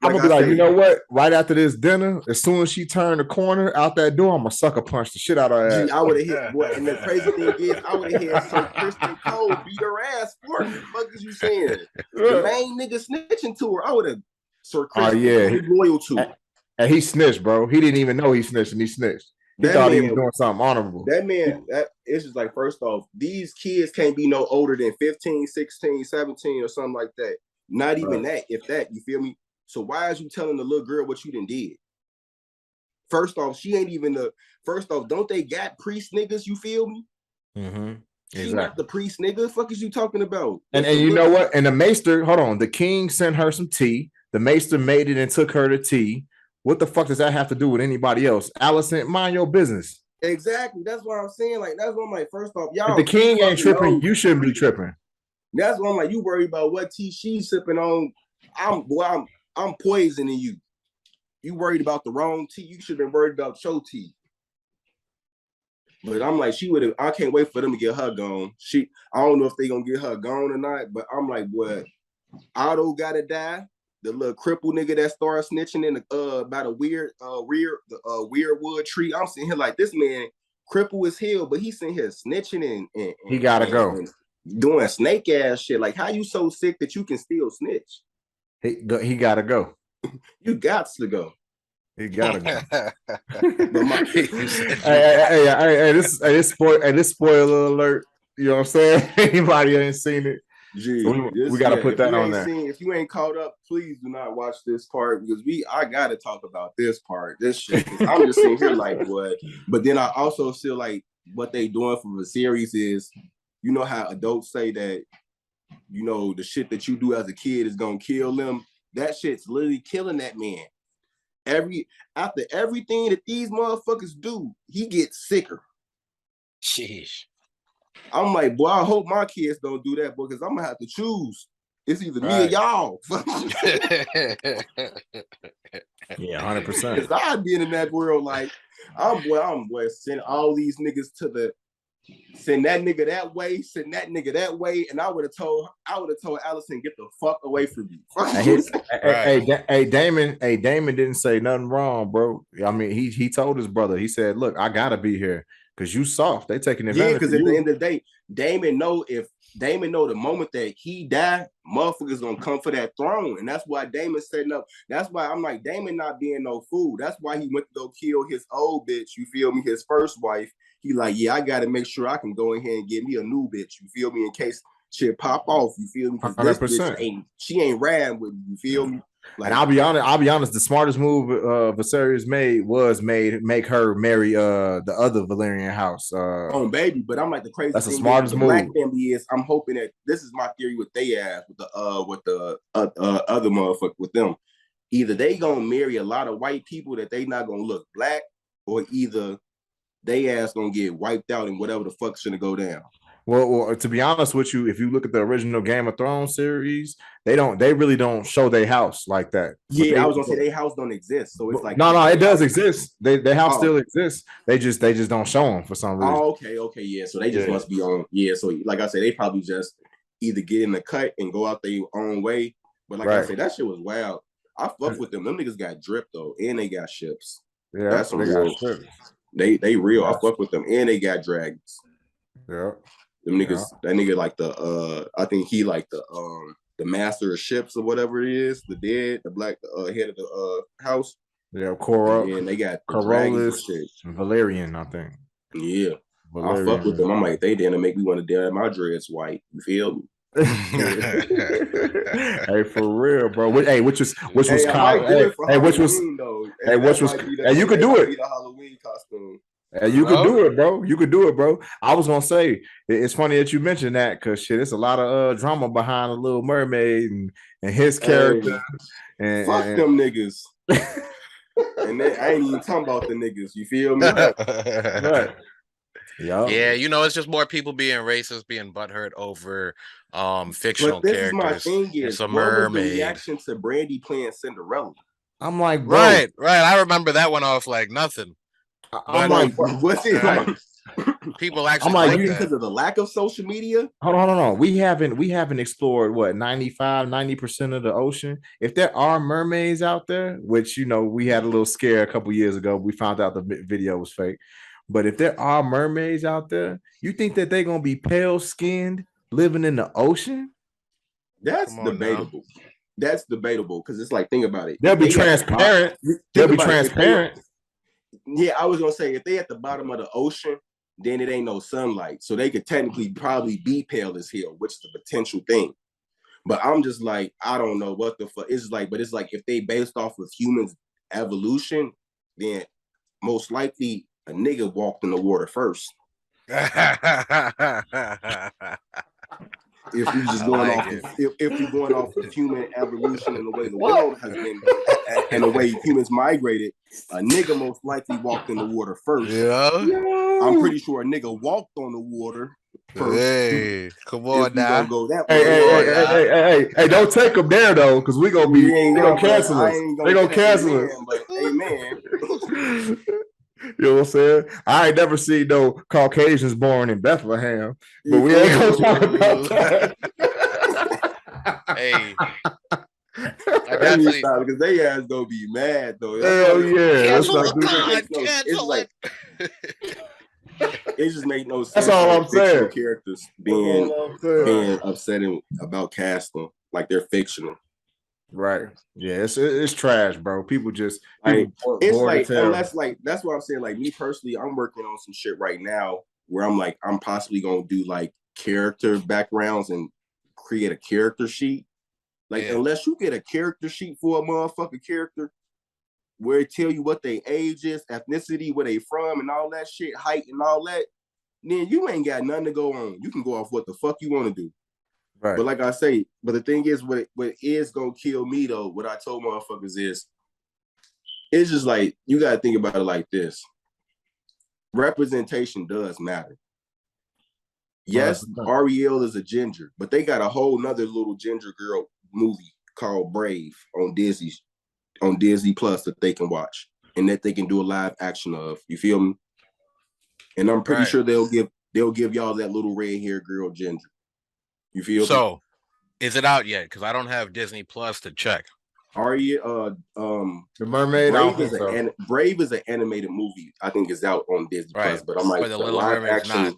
I'm gonna be like, you know what? Right after this dinner, as soon as she turned the corner out that door, I'm gonna sucker punch the shit out of her ass. G, I would have hit. Boy, and the crazy thing is, I would have hit Sir Kristen Cole beat her ass for it. What the fuck is you saying? The main nigga snitching to her. I would have Sir Kristen loyal to. And he snitched, bro. He didn't even know he snitched, and he snitched. He thought he was doing something honorable. That man, it's just like, first off, these kids can't be no older than 15, 16, 17 or something like that. Not even that, if that, you feel me? So why is you telling the little girl what you done did? First off, she ain't even don't they got priest niggas, you feel me? Mm-hmm. She not the priest nigga. Fuck is you talking about? And you know what? And the maester, hold on, the king sent her some tea. The maester made it and took her to tea. What the fuck does that have to do with anybody else? Allison, mind your business. Exactly. That's what I'm saying. Like, that's what I'm like, first off, y'all. If the king ain't tripping, you shouldn't be tripping. That's what I'm like, you worried about what tea she's sipping on. I'm poisoning you. You worried about the wrong tea. You should have been worried about your tea. But I'm like, I can't wait for them to get her gone. I don't know if they gonna get her gone or not, but I'm like, what? Otto gotta die. The little cripple nigga that started snitching in about a weird wood tree. I'm sitting here like, this man cripple as hell, but he's sitting here snitching and he gotta go and doing snake ass shit. Like, how you so sick that you can still snitch? He gotta go. You got to go. He gotta go. This spoiler alert. You know what I'm saying? Anybody ain't seen it? Gee, so we gotta put that on there. If you ain't caught up, please do not watch this part because I gotta talk about this part. This shit. I'm just sitting here like what? But then I also feel like what they doing for the series is, you know how adults say that, you know, the shit that you do as a kid is gonna kill them. That shit's literally killing that man. After everything that these motherfuckers do, he gets sicker. Sheesh. I'm like, boy, I hope my kids don't do that, because I'm gonna have to choose. It's either me or y'all. Yeah, 100%. Because I've been in that world like, I'm send all these niggas send that nigga that way, send that nigga that way, and I would have told Allison, get the fuck away from me. Hey, Damon didn't say nothing wrong, bro. I mean, he told his brother, he said, look, I gotta be here because you soft. They taking advantage. Yeah, because at the end of the day, Damon know the moment that he die, motherfuckers gonna come for that throne. And that's why Damon's setting up. That's why I'm like, Damon not being no fool. That's why he went to go kill his old bitch, you feel me, his first wife. He like, yeah, I gotta make sure I can go in here and get me a new bitch, you feel me, in case shit pop off, you feel me? Because this bitch ain't riding with me, you feel me? Like, and I'll be honest, the smartest move Viserys made was make her marry the other Valyrian house. Baby, but I'm like, the crazy that's thing the smartest move. Black family is, I'm hoping that this is my theory with they ass, with the other motherfucker with them. Either they gonna marry a lot of white people that they not gonna look black, or either they ass gonna get wiped out and whatever the fuck's gonna go down. Well, to be honest with you, if you look at the original Game of Thrones series, they really don't show their house like that. Yeah, I was gonna say their house don't exist, so it's like no, it does exist. Their house still exists. They just don't show them for some reason. Oh, okay, yeah. So they just must be on. Yeah, so like I said, they probably just either get in the cut and go out their own way. But like I said, that shit was wild. I fuck with them. Them niggas got drip though, and they got ships. Yeah, that's some real. They real. I fuck with them, and they got dragons. Yeah. Them niggas, that nigga like I think he like the master of ships or whatever it is, the black head of the house. Yeah, Cora. And they got Corollas, Valerian, I think. Yeah. Valerian. I fuck with them. I'm like, they didn't make me want to dye my dreads white. You feel me? Hey, for real, bro. Which was you could do it. The Halloween costume. You could do it, bro. You could do it, bro. I was gonna say it's funny that you mentioned that because shit, it's a lot of drama behind the Little Mermaid and his character. Fuck them niggas. And I ain't even talking about the niggas. You feel me? Right. Yeah, you know, it's just more people being racist, being butthurt over fictional characters. But this is my thing: is a mermaid. Was the reaction to Brandy playing Cinderella? I'm like, bro. Right. I remember that one off like nothing. I'm like, what's it? Right. People actually, I'm like, because of the lack of social media. Hold on. We haven't explored what 90% of the ocean. If there are mermaids out there, which you know we had a little scare a couple years ago, we found out the video was fake. But if there are mermaids out there, you think that they're gonna be pale skinned living in the ocean? That's debatable. That's debatable because it's like, think about it. They'll be transparent. They'll be transparent. Yeah, I was gonna say if they at the bottom of the ocean, then it ain't no sunlight, so they could technically probably be pale as hell, which is a potential thing. But I'm just like, I don't know what the fuck. It's like, but it's like if they based off of humans' evolution, then most likely a nigga walked in the water first. If we just going if you're going off of human evolution and the way the world has been and the way humans migrated, a nigga most likely walked in the water first. Yeah. I'm pretty sure a nigga walked on the water first. Hey, come on now. Go that way. Hey, don't take them there though, because we gonna cancel us. They gonna cancel us. But amen. You know what I'm saying? I ain't never seen no Caucasians born in Bethlehem, but we ain't gonna talk about that. Hey, because they ass gonna be mad though. Hell yeah! It just make no sense. That's all I'm saying. Characters being upsetting about casting like they're fictional. Right. Yeah, it's trash, bro. People Like it's bored as like hell. unless like that's what I'm saying. Like me personally, I'm working on some shit right now where I'm possibly gonna do like character backgrounds and create a character sheet. Like unless you get a character sheet for a motherfucking character where it tell you what their age is, ethnicity, where they from, and all that shit, height and all that, then you ain't got nothing to go on. You can go off what the fuck you want to do. Right. But like I say, but the thing is, what is gonna kill me though, what I told motherfuckers is, it's just like you gotta think about it like this. Representation does matter. Yes, 100%. Ariel is a ginger, but they got a whole nother little ginger girl movie called Brave on Disney Plus that they can watch and that they can do a live action of. You feel me? And I'm pretty sure they'll give y'all that little red haired girl ginger. You feel me? So is it out yet? Because I don't have Disney Plus to check. The Mermaid. Brave is an animated movie. I think is out on Disney Plus, but I'm like the live action. Not.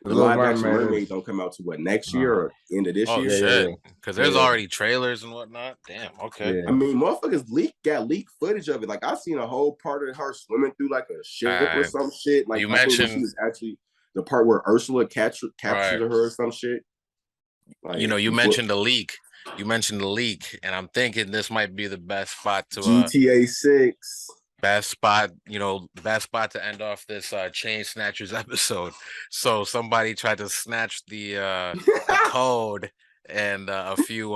The live action Mermaid don't come out to what, next year or end of this year? Oh shit! Because there's already trailers and whatnot. Damn. Okay. I mean, motherfuckers got leaked footage of it. Like I seen a whole part of her swimming through like a ship or some shit. Like you mentioned, she was actually the part where Ursula captured her or some shit. Like, you mentioned the leak. You mentioned the leak, and I'm thinking this might be the best spot to GTA 6. Best spot, best spot to end off this Chain Snatchers episode. So somebody tried to snatch the code and a few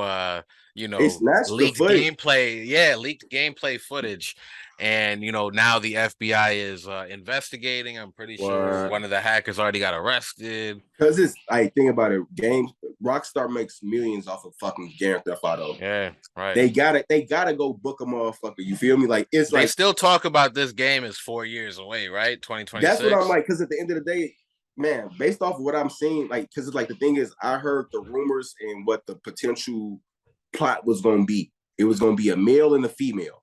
leaked gameplay. Yeah, leaked gameplay footage. And now the FBI is investigating. I'm pretty sure one of the hackers already got arrested. Because it's like, think about it, Rockstar makes millions off of fucking Grand Theft Auto. Yeah, right. They gotta go book a motherfucker. You feel me? Like it's they still talk about this game is 4 years away, right? 2026. That's what I'm like. Because at the end of the day, man, based off of what I'm seeing, like, because it's like the thing is, I heard the rumors and what the potential plot was going to be. It was going to be a male and a female.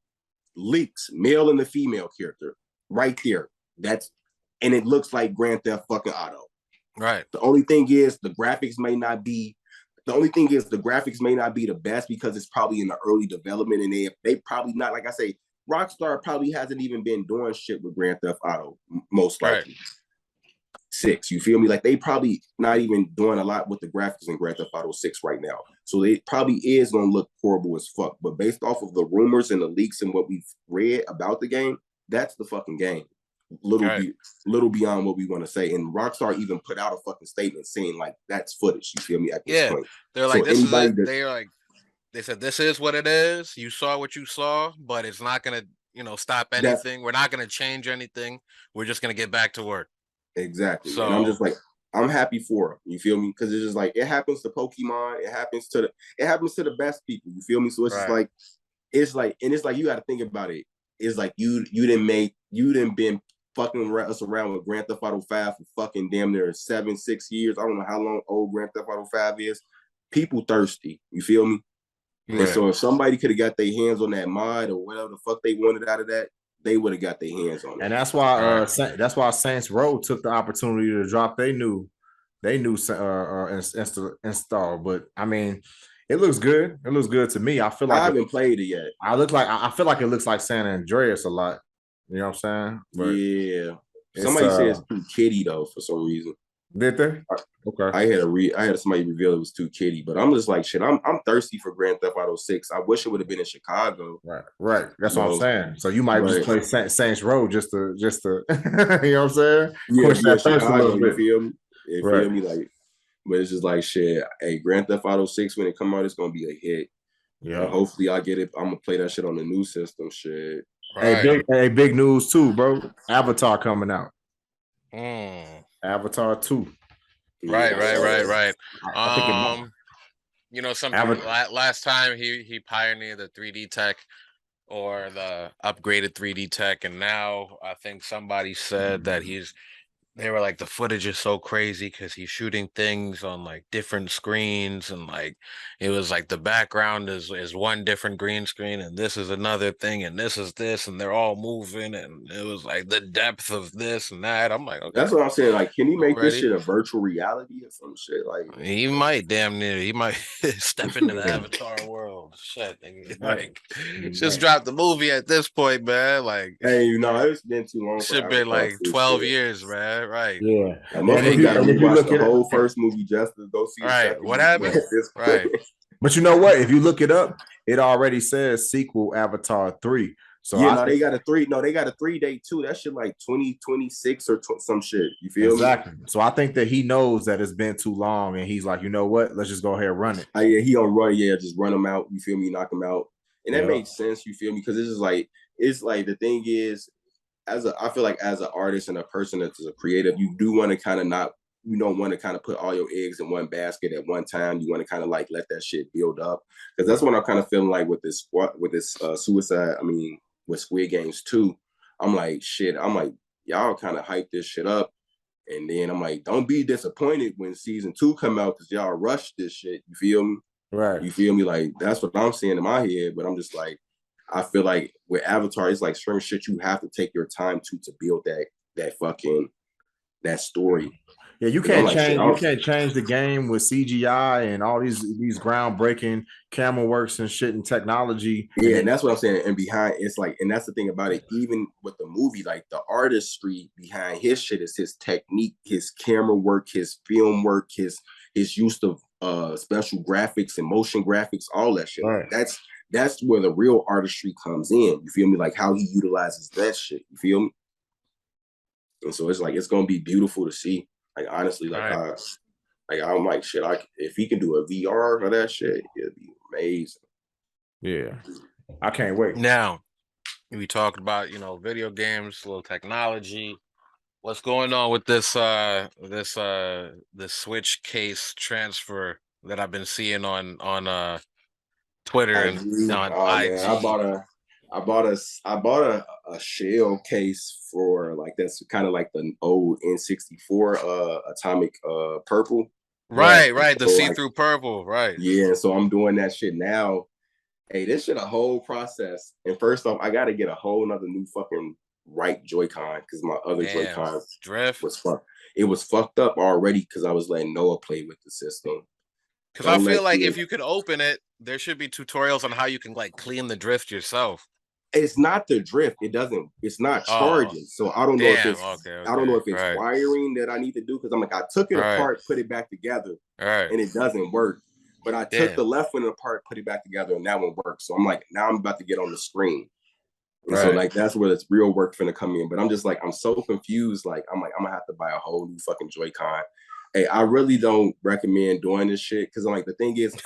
Leaks, male and the female character, right there. And it looks like Grand Theft fucking Auto. Right. The only thing is the graphics may not be the best because it's probably in the early development, and they probably not, like I say, Rockstar probably hasn't even been doing shit with Grand Theft Auto, most likely. 6, you feel me? Like they probably not even doing a lot with the graphics in Grand Theft Auto 6 right now. So it probably is gonna look horrible as fuck. But based off of the rumors and the leaks and what we've read about the game, that's the fucking game. Little beyond what we want to say. And Rockstar even put out a fucking statement saying like that's footage. You feel me? At this point. They're like, this is it. They're like, they said this is what it is. You saw what you saw, but it's not gonna, stop anything. We're not gonna change anything. We're just gonna get back to work. Exactly. So, and I'm just like, I'm happy for them. You feel me? Because it's just like it happens to Pokemon. It happens to the best people. You feel me? So it's just like, it's like you got to think about it. It's like you didn't been fucking us around with Grand Theft Auto 5 for fucking damn near 6 years. I don't know how long old Grand Theft Auto 5 is. People thirsty. You feel me? Right. And so if somebody could have got their hands on that mod or whatever the fuck they wanted out of that, they would have got their hands on it. And that's why Saints Row took the opportunity to drop they new install. But I mean, it looks good. It looks good to me. I feel like I haven't played it yet. I feel like it looks like San Andreas a lot. You know what I'm saying? But yeah. Somebody said it's too kiddie though for some reason. Did they? Okay. I had somebody reveal it was too kiddie, but I'm just like shit. I'm thirsty for Grand Theft Auto 6. I wish it would have been in Chicago. Right. That's what I'm saying. So you might just play Saints Row just to you know what I'm saying? Yeah, Chicago, you feel me? You feel me? Like, but it's just like shit. Hey, Grand Theft Auto 6 when it come out, it's gonna be a hit. Yeah. And hopefully I get it. I'm gonna play that shit on the new system. Shit. Right. Big news too, bro. Avatar coming out. Avatar 2. Right. Last time he pioneered the 3D tech or the upgraded 3D tech, and now I think somebody said that he's they were like the footage is so crazy because he's shooting things on like different screens, and like it was like the background is one different green screen, and this is another thing, and this is this, and they're all moving, and it was like the depth of this and that. I'm like, okay, That's what I'm saying. Like, can he I'm make this ready. shit a virtual reality or some shit? Like, He might damn near he might step into the Avatar world. Shit, nigga. Like just drop the movie at this point, man. Like hey, you know, it's been too long for should been Avatar like 2 12 shit. years, man. Right. Yeah. Like, And if motherfucker you got to and if you rewatch look the it up, whole first movie just to go see the Right. second What movie happened? at this point. Right. but you know what? If you look it up, it already says sequel Avatar 3. So Yeah, I no, think they got a 3. No, they got a 3 day too. That shit like 2026 or some shit. You feel me? exactly. So I think that he knows that it's been too long, and he's like, you know what? Let's just go ahead and run it. Yeah, he on run. Yeah, just run him out. You feel me? Knock him out, and that Yeah. makes sense. You feel me? Because it's like the thing is, I feel like as an artist and a person that's a creative, you do want to kind of not. You don't want to kind of put all your eggs in one basket at one time. You want to kind of like let that shit build up, because that's what I'm kind of feeling like with this suicide. I mean, with Squid Games 2, I'm like shit. I'm like y'all kind of hype this shit up, and then I'm like, don't be disappointed when season 2 come out because y'all rushed this shit. You feel me? Right. You feel me? Like that's what I'm saying in my head. But I'm just like, I feel like with Avatar, it's like certain shit you have to take your time to build that story. Yeah, you I'm can't like, shit, change. You can't change the game with CGI and all these groundbreaking camera works and shit and technology. And yeah, then, and that's what I'm saying. And behind it's like, and that's the thing about it. Even with the movie, like the artistry behind his shit is his technique, his camera work, his film work, his use of special graphics and motion graphics, all that shit. right. Like that's where the real artistry comes in. You feel me? Like how he utilizes that shit. You feel me? And so it's like it's gonna be beautiful to see. Like honestly, like Right. I'm like shit. If he can do a VR for that shit, it'd be amazing. Yeah, I can't wait. Now, we talked about, video games, a little technology. What's going on with this Switch case transfer that I've been seeing on Twitter and on Oh man, IG? I bought a shell case for like that's kind of like the old N64 atomic purple. Right, the So like see-through purple, right. yeah, so I'm doing that shit now. Hey, this shit a whole process. And first off, I gotta get a whole nother new fucking right Joy-Con because my other Joy-Con drift was fucked. It was fucked up already because I was letting Noah play with the system. Because I feel like if you could open it, there should be tutorials on how you can like clean the drift yourself. It's not the drift. It's not charging. So I don't know if it's I don't know if it's wiring that I need to do because I'm like, I took it apart, put it back together, and it doesn't work. But I took the left one apart, put it back together, and that one works. So I'm like, now I'm about to get on the screen. And so like that's where it's real work finna come in. But I'm just like, I'm so confused. Like, I'm gonna have to buy a whole new fucking Joy-Con. Hey, I really don't recommend doing this shit because I'm like, the thing is,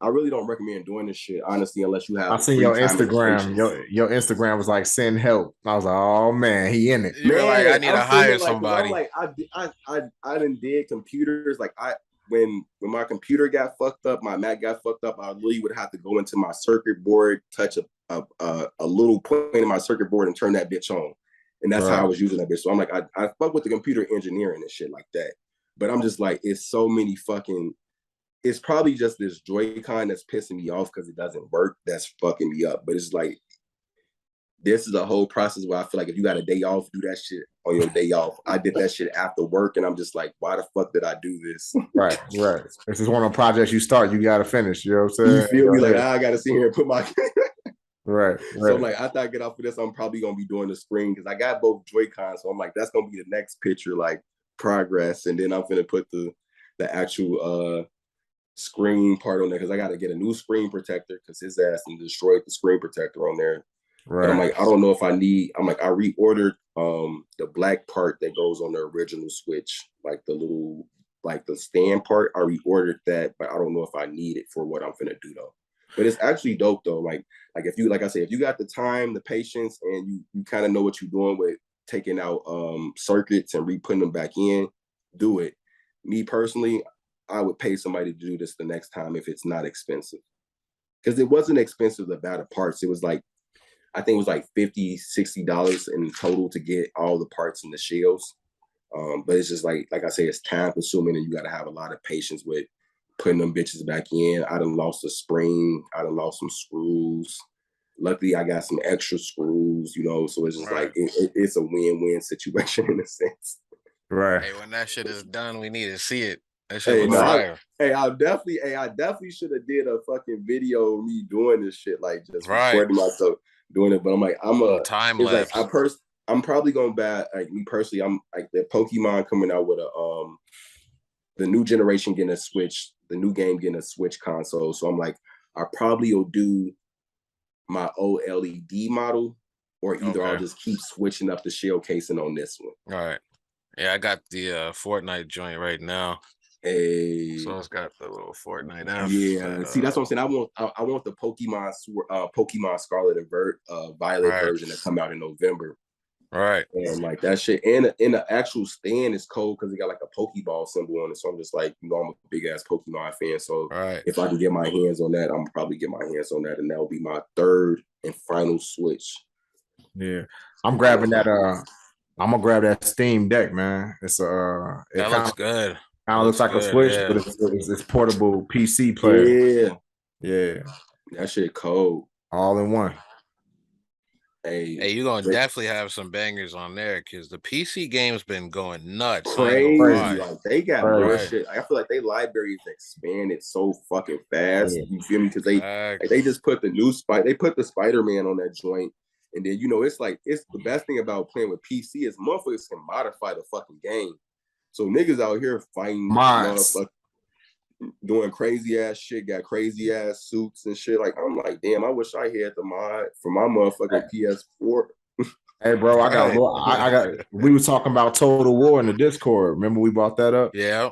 I really don't recommend doing this shit, honestly, unless you have. I seen your Instagram. Your Instagram was like, send help. I was like, oh man, he in it. You were like, I need to hire somebody. I'm like, I done did computers. Like when my computer got fucked up, my Mac got fucked up, I really would have to go into my circuit board, touch a little point in my circuit board and turn that bitch on. And that's how I was using that bitch. So I'm like, I fuck with the computer engineering and shit like that. But I'm just like, it's so many fucking. It's probably just this Joy-Con that's pissing me off because it doesn't work. That's fucking me up. But it's like, this is a whole process where I feel like if you got a day off, do that shit on your day off. I did that shit after work, and I'm just like, why the fuck did I do this? Right. This is one of the projects you start, you got to finish. You know what I'm saying? You feel me? Like, I got to sit here and put my... right. So I'm like, after I get off of this, I'm probably going to be doing the screen because I got both Joy-Cons. So I'm like, that's going to be the next picture, like, progress. And then I'm going to put the actual... screen part on there because I got to get a new screen protector because his ass and destroyed the screen protector on there. Right. But I'm like, I don't know if I need. I'm like, I reordered the black part that goes on the original Switch, like the little, like the stand part. I reordered that, but I don't know if I need it for what I'm gonna do though. But it's actually dope though. Like if you, like I said, if you got the time, the patience, and you kind of know what you're doing with taking out circuits and re-putting them back in, do it. Me personally, I would pay somebody to do this the next time if it's not expensive. Because it wasn't expensive to buy the parts. It was like, I think it was like $50, $60 in total to get all the parts and the shells. But it's just like I say, it's time consuming, and you got to have a lot of patience with putting them bitches back in. I done lost a spring. I done lost some screws. Luckily, I got some extra screws, so it's just like it's a win-win situation in a sense. Right. Hey, when that shit is done, we need to see it. That shit looks fire. I definitely should have did a fucking video of me doing this shit, like just recording myself doing it. But I'm like, time lapse. Like, I'm probably gonna buy, like, me personally, I'm like, the Pokemon coming out with the new generation getting a Switch, the new game getting a Switch console. So I'm like, I probably will do my OLED model, or either I'll just keep switching up the shell casing on this one. All right. Yeah, I got the Fortnite joint right now. Hey. So it's got the little Fortnite F. Yeah, see, that's what I'm saying. I want the Pokemon Scarlet and Violet version to come out in November. Right. And like that shit, and in the actual stand is cold because it got like a Pokeball symbol on it. So I'm just like, I'm a big ass Pokemon fan. So if I can get my hands on that, I'm probably get my hands on that, and that'll be my third and final Switch. Yeah, I'm grabbing that. I'm gonna grab that Steam Deck, man. It's that looks good. Kind of looks like a Switch, but it's portable PC player. Yeah, that shit cold. All in one. Hey, you're gonna definitely have some bangers on there because the PC game's been going nuts. Crazy. Like, they got more shit. I feel like they libraries expanded so fucking fast. You feel me? Because they just put the new they put the Spider-Man on that joint. And then, it's like, it's the best thing about playing with PC is motherfuckers can modify the fucking game. So niggas out here fighting motherfuckers, doing crazy ass shit, got crazy ass suits and shit. Like, I'm like, damn, I wish I had the mod for my motherfucking PS4. Hey, bro, I got. We were talking about Total War in the Discord. Remember we brought that up? Yeah.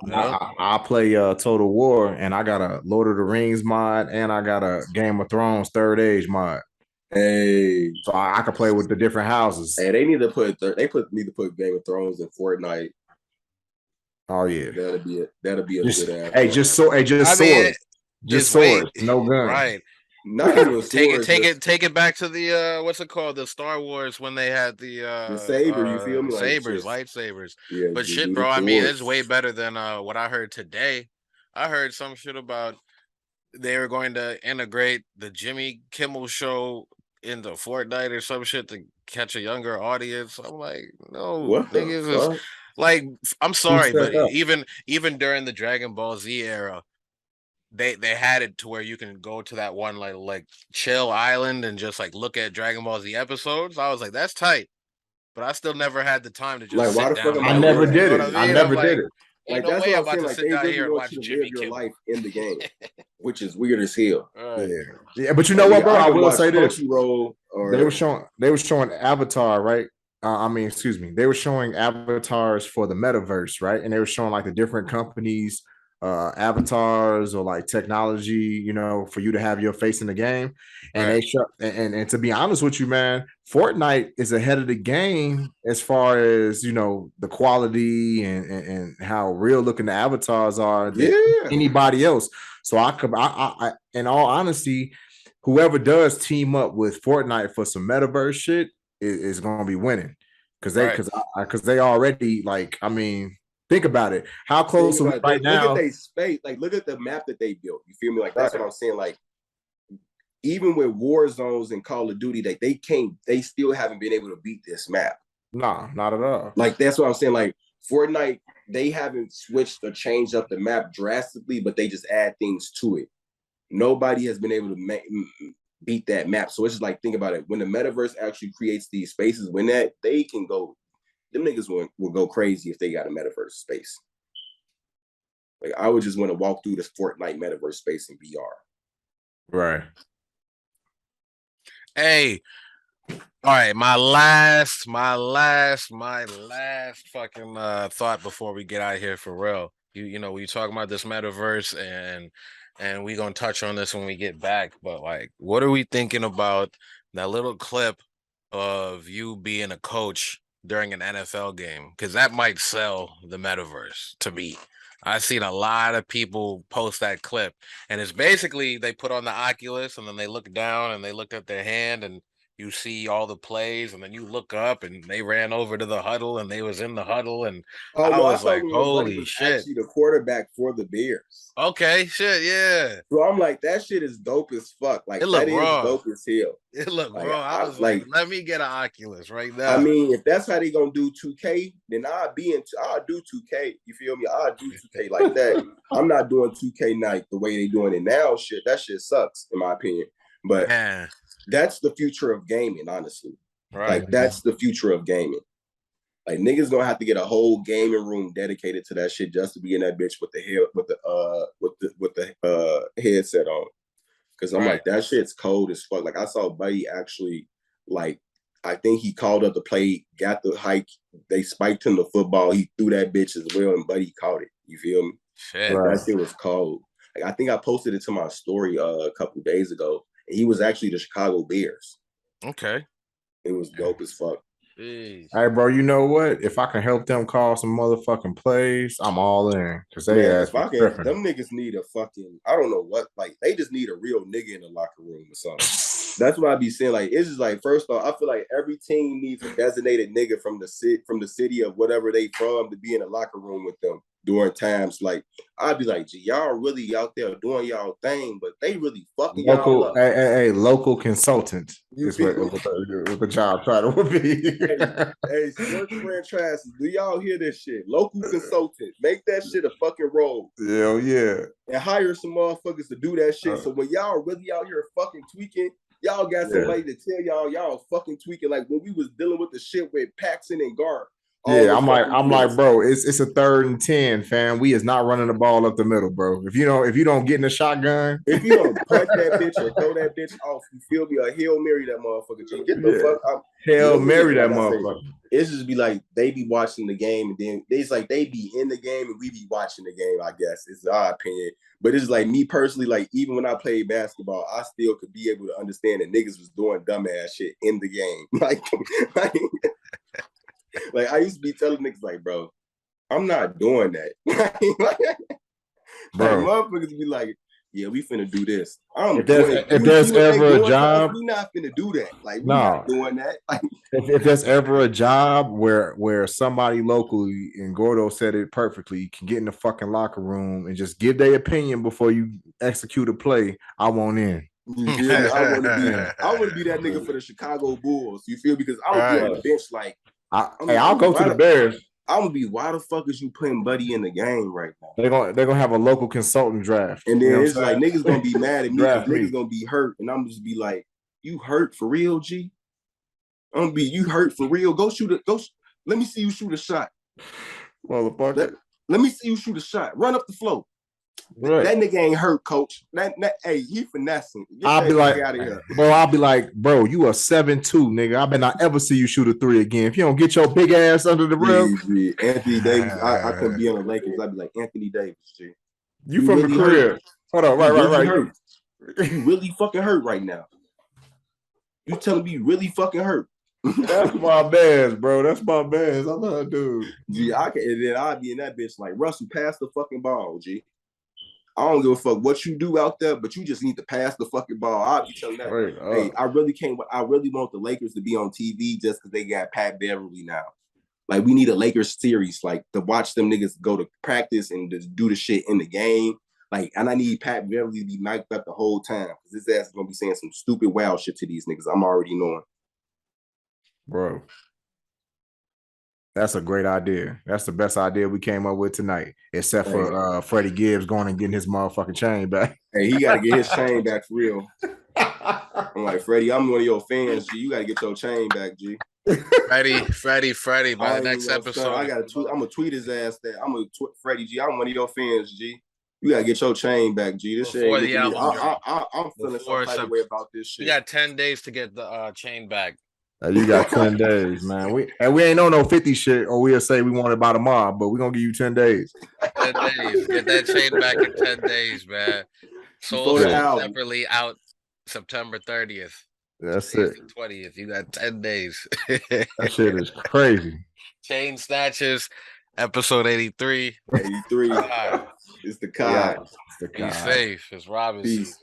I play Total War, and I got a Lord of the Rings mod, and I got a Game of Thrones Third Age mod. Hey, so I could play with the different houses. Hey, they need to put Game of Thrones in Fortnite. Oh yeah, that'll be a good ass. Hey, just swords, just swords, no guns. Right. Not even take it back to the what's it called, the Star Wars, when they had the saber. You feel me? Sabers, lightsabers. Yeah, but shit, bro. I mean, it's way better than what I heard today. I heard some shit about they were going to integrate the Jimmy Kimmel show into Fortnite or some shit to catch a younger audience. I'm like, no, niggas is like, I'm sorry, but even during the Dragon Ball Z era, they had it to where you can go to that one like chill island and just like look at Dragon Ball Z episodes. I was like, that's tight, but I still never had the time to just sit down. I never did it. I never did it. Like, that's what I'm saying. Like, they really want you to live your life in the game, which is weird as hell. Yeah, but you know what, bro? I will say this: they were showing Avatar, right? They were showing avatars for the metaverse, right? And they were showing like the different companies, avatars or like technology, for you to have your face in the game. And they show, and to be honest with you, man, Fortnite is ahead of the game as far as the quality and how real looking the avatars are than anybody else. So I in all honesty, whoever does team up with Fortnite for some metaverse shit is going to be winning because they already, like, I mean, think about it. How close are we right now? Look at their space. Like, look at the map that they built. You feel me? Like, that's what I'm saying. Like, even with war zones and Call of Duty, they still haven't been able to beat this map. No, not at all. Like, that's what I'm saying. Like, Fortnite, they haven't switched or changed up the map drastically, but they just add things to it. Nobody has been able to beat that map. So it's just like, think about it. When the metaverse actually creates these spaces, when they can go, them niggas will go crazy if they got a metaverse space. Like, I would just want to walk through this Fortnite metaverse space in VR. Right. Hey, all right. My last fucking thought before we get out of here for real. You know, we talking about this metaverse and we gonna touch on this when we get back. But like, what are we thinking about that little clip of you being a coach during an NFL game? Because that might sell the metaverse to me. I've seen a lot of people post that clip, and it's basically they put on the Oculus and then they look down and they look at their hand and you see all the plays, and then you look up and they ran over to the huddle and they was in the huddle, and Oh I no, I was saw like, when Buddy holy was shit. actually the quarterback for the Bears. Okay, shit, yeah. So I'm like, that shit is dope as fuck. Like, that is dope as hell. It looked raw. I was like, let me get an Oculus right now. I mean, if that's how they gonna do 2K, then I'll do 2K. You feel me? I'll do 2K like that. I'm not doing 2K night the way they doing it now. Shit, that shit sucks in my opinion. But that's the future of gaming, honestly. Right. Like, that's the future of gaming. Like, niggas gonna have to get a whole gaming room dedicated to that shit just to be in that bitch with the headset on. Cause I'm like, that shit's cold as fuck. Like, I saw Buddy actually, like, I think he called up the play, got the hike, they spiked him the football, he threw that bitch as well, and Buddy caught it. You feel me? Shit. Like, that shit was cold. Like, I think I posted it to my story a couple days ago, and he was actually the Chicago Bears. Okay. It was dope as fuck. Jeez. All right, bro. You know what? If I can help them call some motherfucking plays, I'm all in. Cause they them niggas need a fucking, I don't know what, like, they just need a real nigga in the locker room or something. That's what I be saying. Like, it's just like, first off, I feel like every team needs a designated nigga from the city of whatever they from to be in the locker room with them during times. Like, I'd be like, gee, y'all really out there doing y'all thing, but they really fucking y'all up. Hey, local consultant. Is what the job title would be. hey, sports franchises, do y'all hear this shit? Local consultant. Make that shit a fucking role. Hell yeah. And hire some motherfuckers to do that shit. So when y'all really out here fucking tweaking, y'all got somebody to tell y'all fucking tweaking. Like when we was dealing with the shit with Paxson and Garb. Yeah, I'm like, bro, it's a 3rd and 10, fam. We is not running the ball up the middle, bro. If you don't get in the shotgun, if you don't punch that bitch or throw that bitch off, you feel me? Or Hail Mary that motherfucker. Get the fuck out. Hail Mary that motherfucker. It's just be like they be watching the game and then it's like they be in the game and we be watching the game, I guess. It's our opinion. But it's like me personally, like even when I played basketball, I still could be able to understand that niggas was doing dumbass shit in the game. Like I used to be telling niggas like, bro, I'm not doing that. Bro, motherfuckers be like, yeah, we finna do this. If there's ever a job, we not finna do that. Like we not doing that. Like, if there's ever a job where somebody locally, and Gordo said it perfectly, can get in the fucking locker room and just give their opinion before you execute a play, I want in. You feel me? I want to be that nigga for the Chicago Bulls. You feel me? Because I would be on the bench like. I'll go to the Bears. I'm gonna be, why the fuck is you putting Buddy in the game right now? They're gonna have a local consultant draft. And then it's like niggas gonna be mad at me because niggas gonna be hurt. And I'm just be like, you hurt for real, G? I'm gonna be, you hurt for real? Let me see you shoot a shot. Motherfucker. Let me see you shoot a shot. Run up the floor. Right. That nigga ain't hurt, coach. Hey, he finessing. I'll be like, bro, you are 7'2", nigga. I bet not ever see you shoot a 3 again. If you don't get your big ass under the rim. Anthony Davis, I couldn't be on the Lakers. I'd be like, Anthony Davis, G. You from really the career. Hold on, right. Hurt. You really fucking hurt right now. You telling me you really fucking hurt. That's my bands, bro. That's my bands. I love dude. G, and then I'd be in that bitch like, Russell, pass the fucking ball, G. I don't give a fuck what you do out there, but you just need to pass the fucking ball. I'll be telling that. Hey, I really want the Lakers to be on TV just because they got Pat Beverly now. Like, we need a Lakers series, like, to watch them niggas go to practice and just do the shit in the game. Like, and I need Pat Beverly to be mic'd up the whole time because his ass is going to be saying some stupid wild shit to these niggas. I'm already knowing. Bro. That's a great idea. That's the best idea we came up with tonight, except for Freddie Gibbs going and getting his motherfucking chain back. Hey, he got to get his chain back for real. I'm like, Freddie, I'm one of your fans, G. You got to get your chain back, G. Freddie, by the next episode. I'm going to tweet his ass that. I'm going to Freddie, G. I'm one of your fans, G. You got to get your chain back, G. This shit ain't I'm feeling some type of way about this shit. You got 10 days to get the chain back. You got 10 days, man. We ain't on no 50 shit, or we'll say we want it by tomorrow, but we're gonna give you 10 days. 10 days. Get that chain back in 10 days, man. Sold separately out September 30th. That's it. 20th. You got 10 days. That shit is crazy. Chain Snatchers, episode 83. 83. It's the Kai. Be safe. It's Robin season.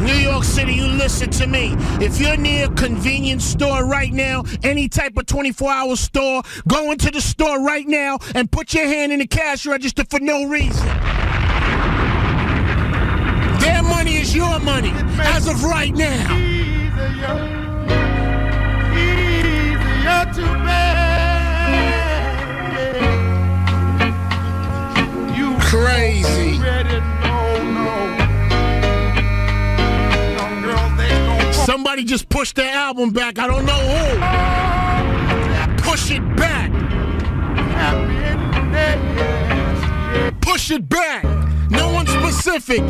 New York City, you listen to me. If you're near a convenience store right now, any type of 24-hour store, go into the store right now and put your hand in the cash register for no reason. Their money is your money as of right now. Easier to bear. You crazy. Somebody just pushed their album back. I don't know who. Push it back. Push it back. No one specific.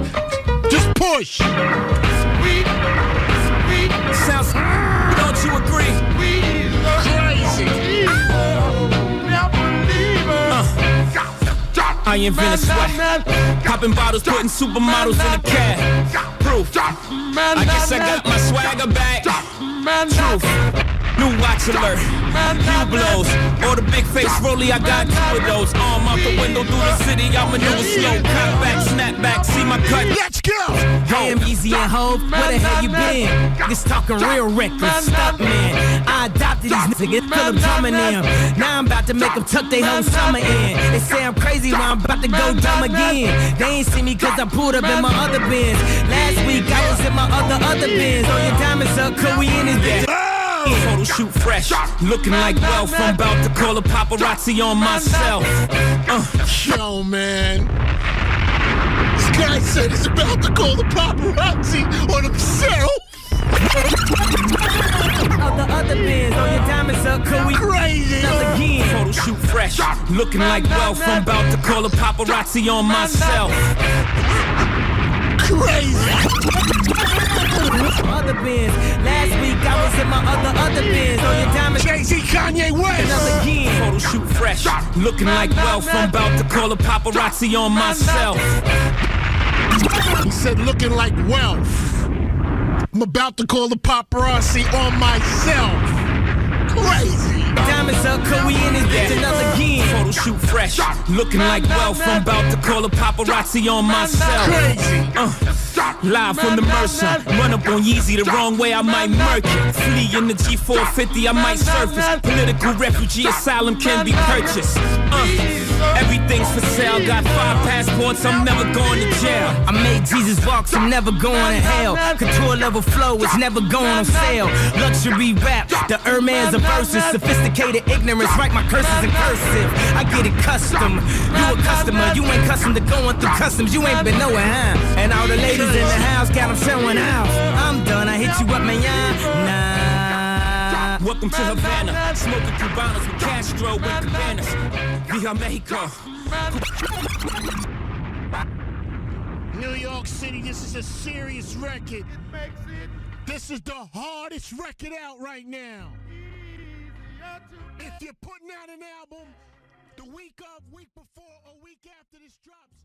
Just push. Sweet. Sounds. Don't you agree? Crazy. I invented sweat. Popping bottles, putting supermodels in a cab. Proof. I guess I got my swagger back. Truth. New watch alert. New blows. Or the big face rollie, I got 2 of those. Arm out the window through the city, I maneuver slow. Cut back, snap back, see my cut. Let's go! Damn, Easy and Hov, where the hell you been? Niggas talking real reckless stuff, man. I adopted these niggas, fill them drumming in. Now I'm about to make them tuck their whole summer in. They say I'm crazy, but I'm about to go dumb again. They ain't see me cause I pulled up in my other bins. Last week I was in my other bins. All your diamonds up, cause we in this bitch. Photo shoot fresh, looking like wealth. I'm about to call a paparazzi on myself. Yo, man. This guy said he's about to call the paparazzi on himself. Other bins, all your diamonds up, cause we crazy. Again. Photo shoot fresh, looking like wealth. I'm about to call a paparazzi on myself. Crazy. Other bins. Last week I was in my other bins. On your diamond. Jay-Z, Kanye West. Again. Photo shoot fresh. Looking like wealth. I'm about to call a paparazzi on myself. He said looking like wealth. I'm about to call the paparazzi on myself. Crazy. Diamonds up, cause we in this bitch another again. Photo shoot fresh, looking like wealth. I'm about to call a paparazzi on myself. Crazy. Live from the Mercer, run up on Yeezy the wrong way, I might murk it. Flee in the G450, I might surface. Political refugee asylum can be purchased. Everything's for sale, got 5 passports, I'm never going to jail. I made Jesus walks, I'm never going to hell. Couture level flow is never going on sale. Luxury rap, the Hermes of verses. Sophisticated ignorance, write my curses in cursive. I get it custom, you a customer. You ain't custom to going through customs, you ain't been nowhere, huh? And all the ladies in the house got them showing out. I'm done, I hit you up, man, nah. Welcome to Havana, smoking Cubanos with Castro with Cabanas. Via Mexico. New York City, this is a serious record. This is the hardest record out right now. If you're putting out an album the week of, week before, or week after this drops,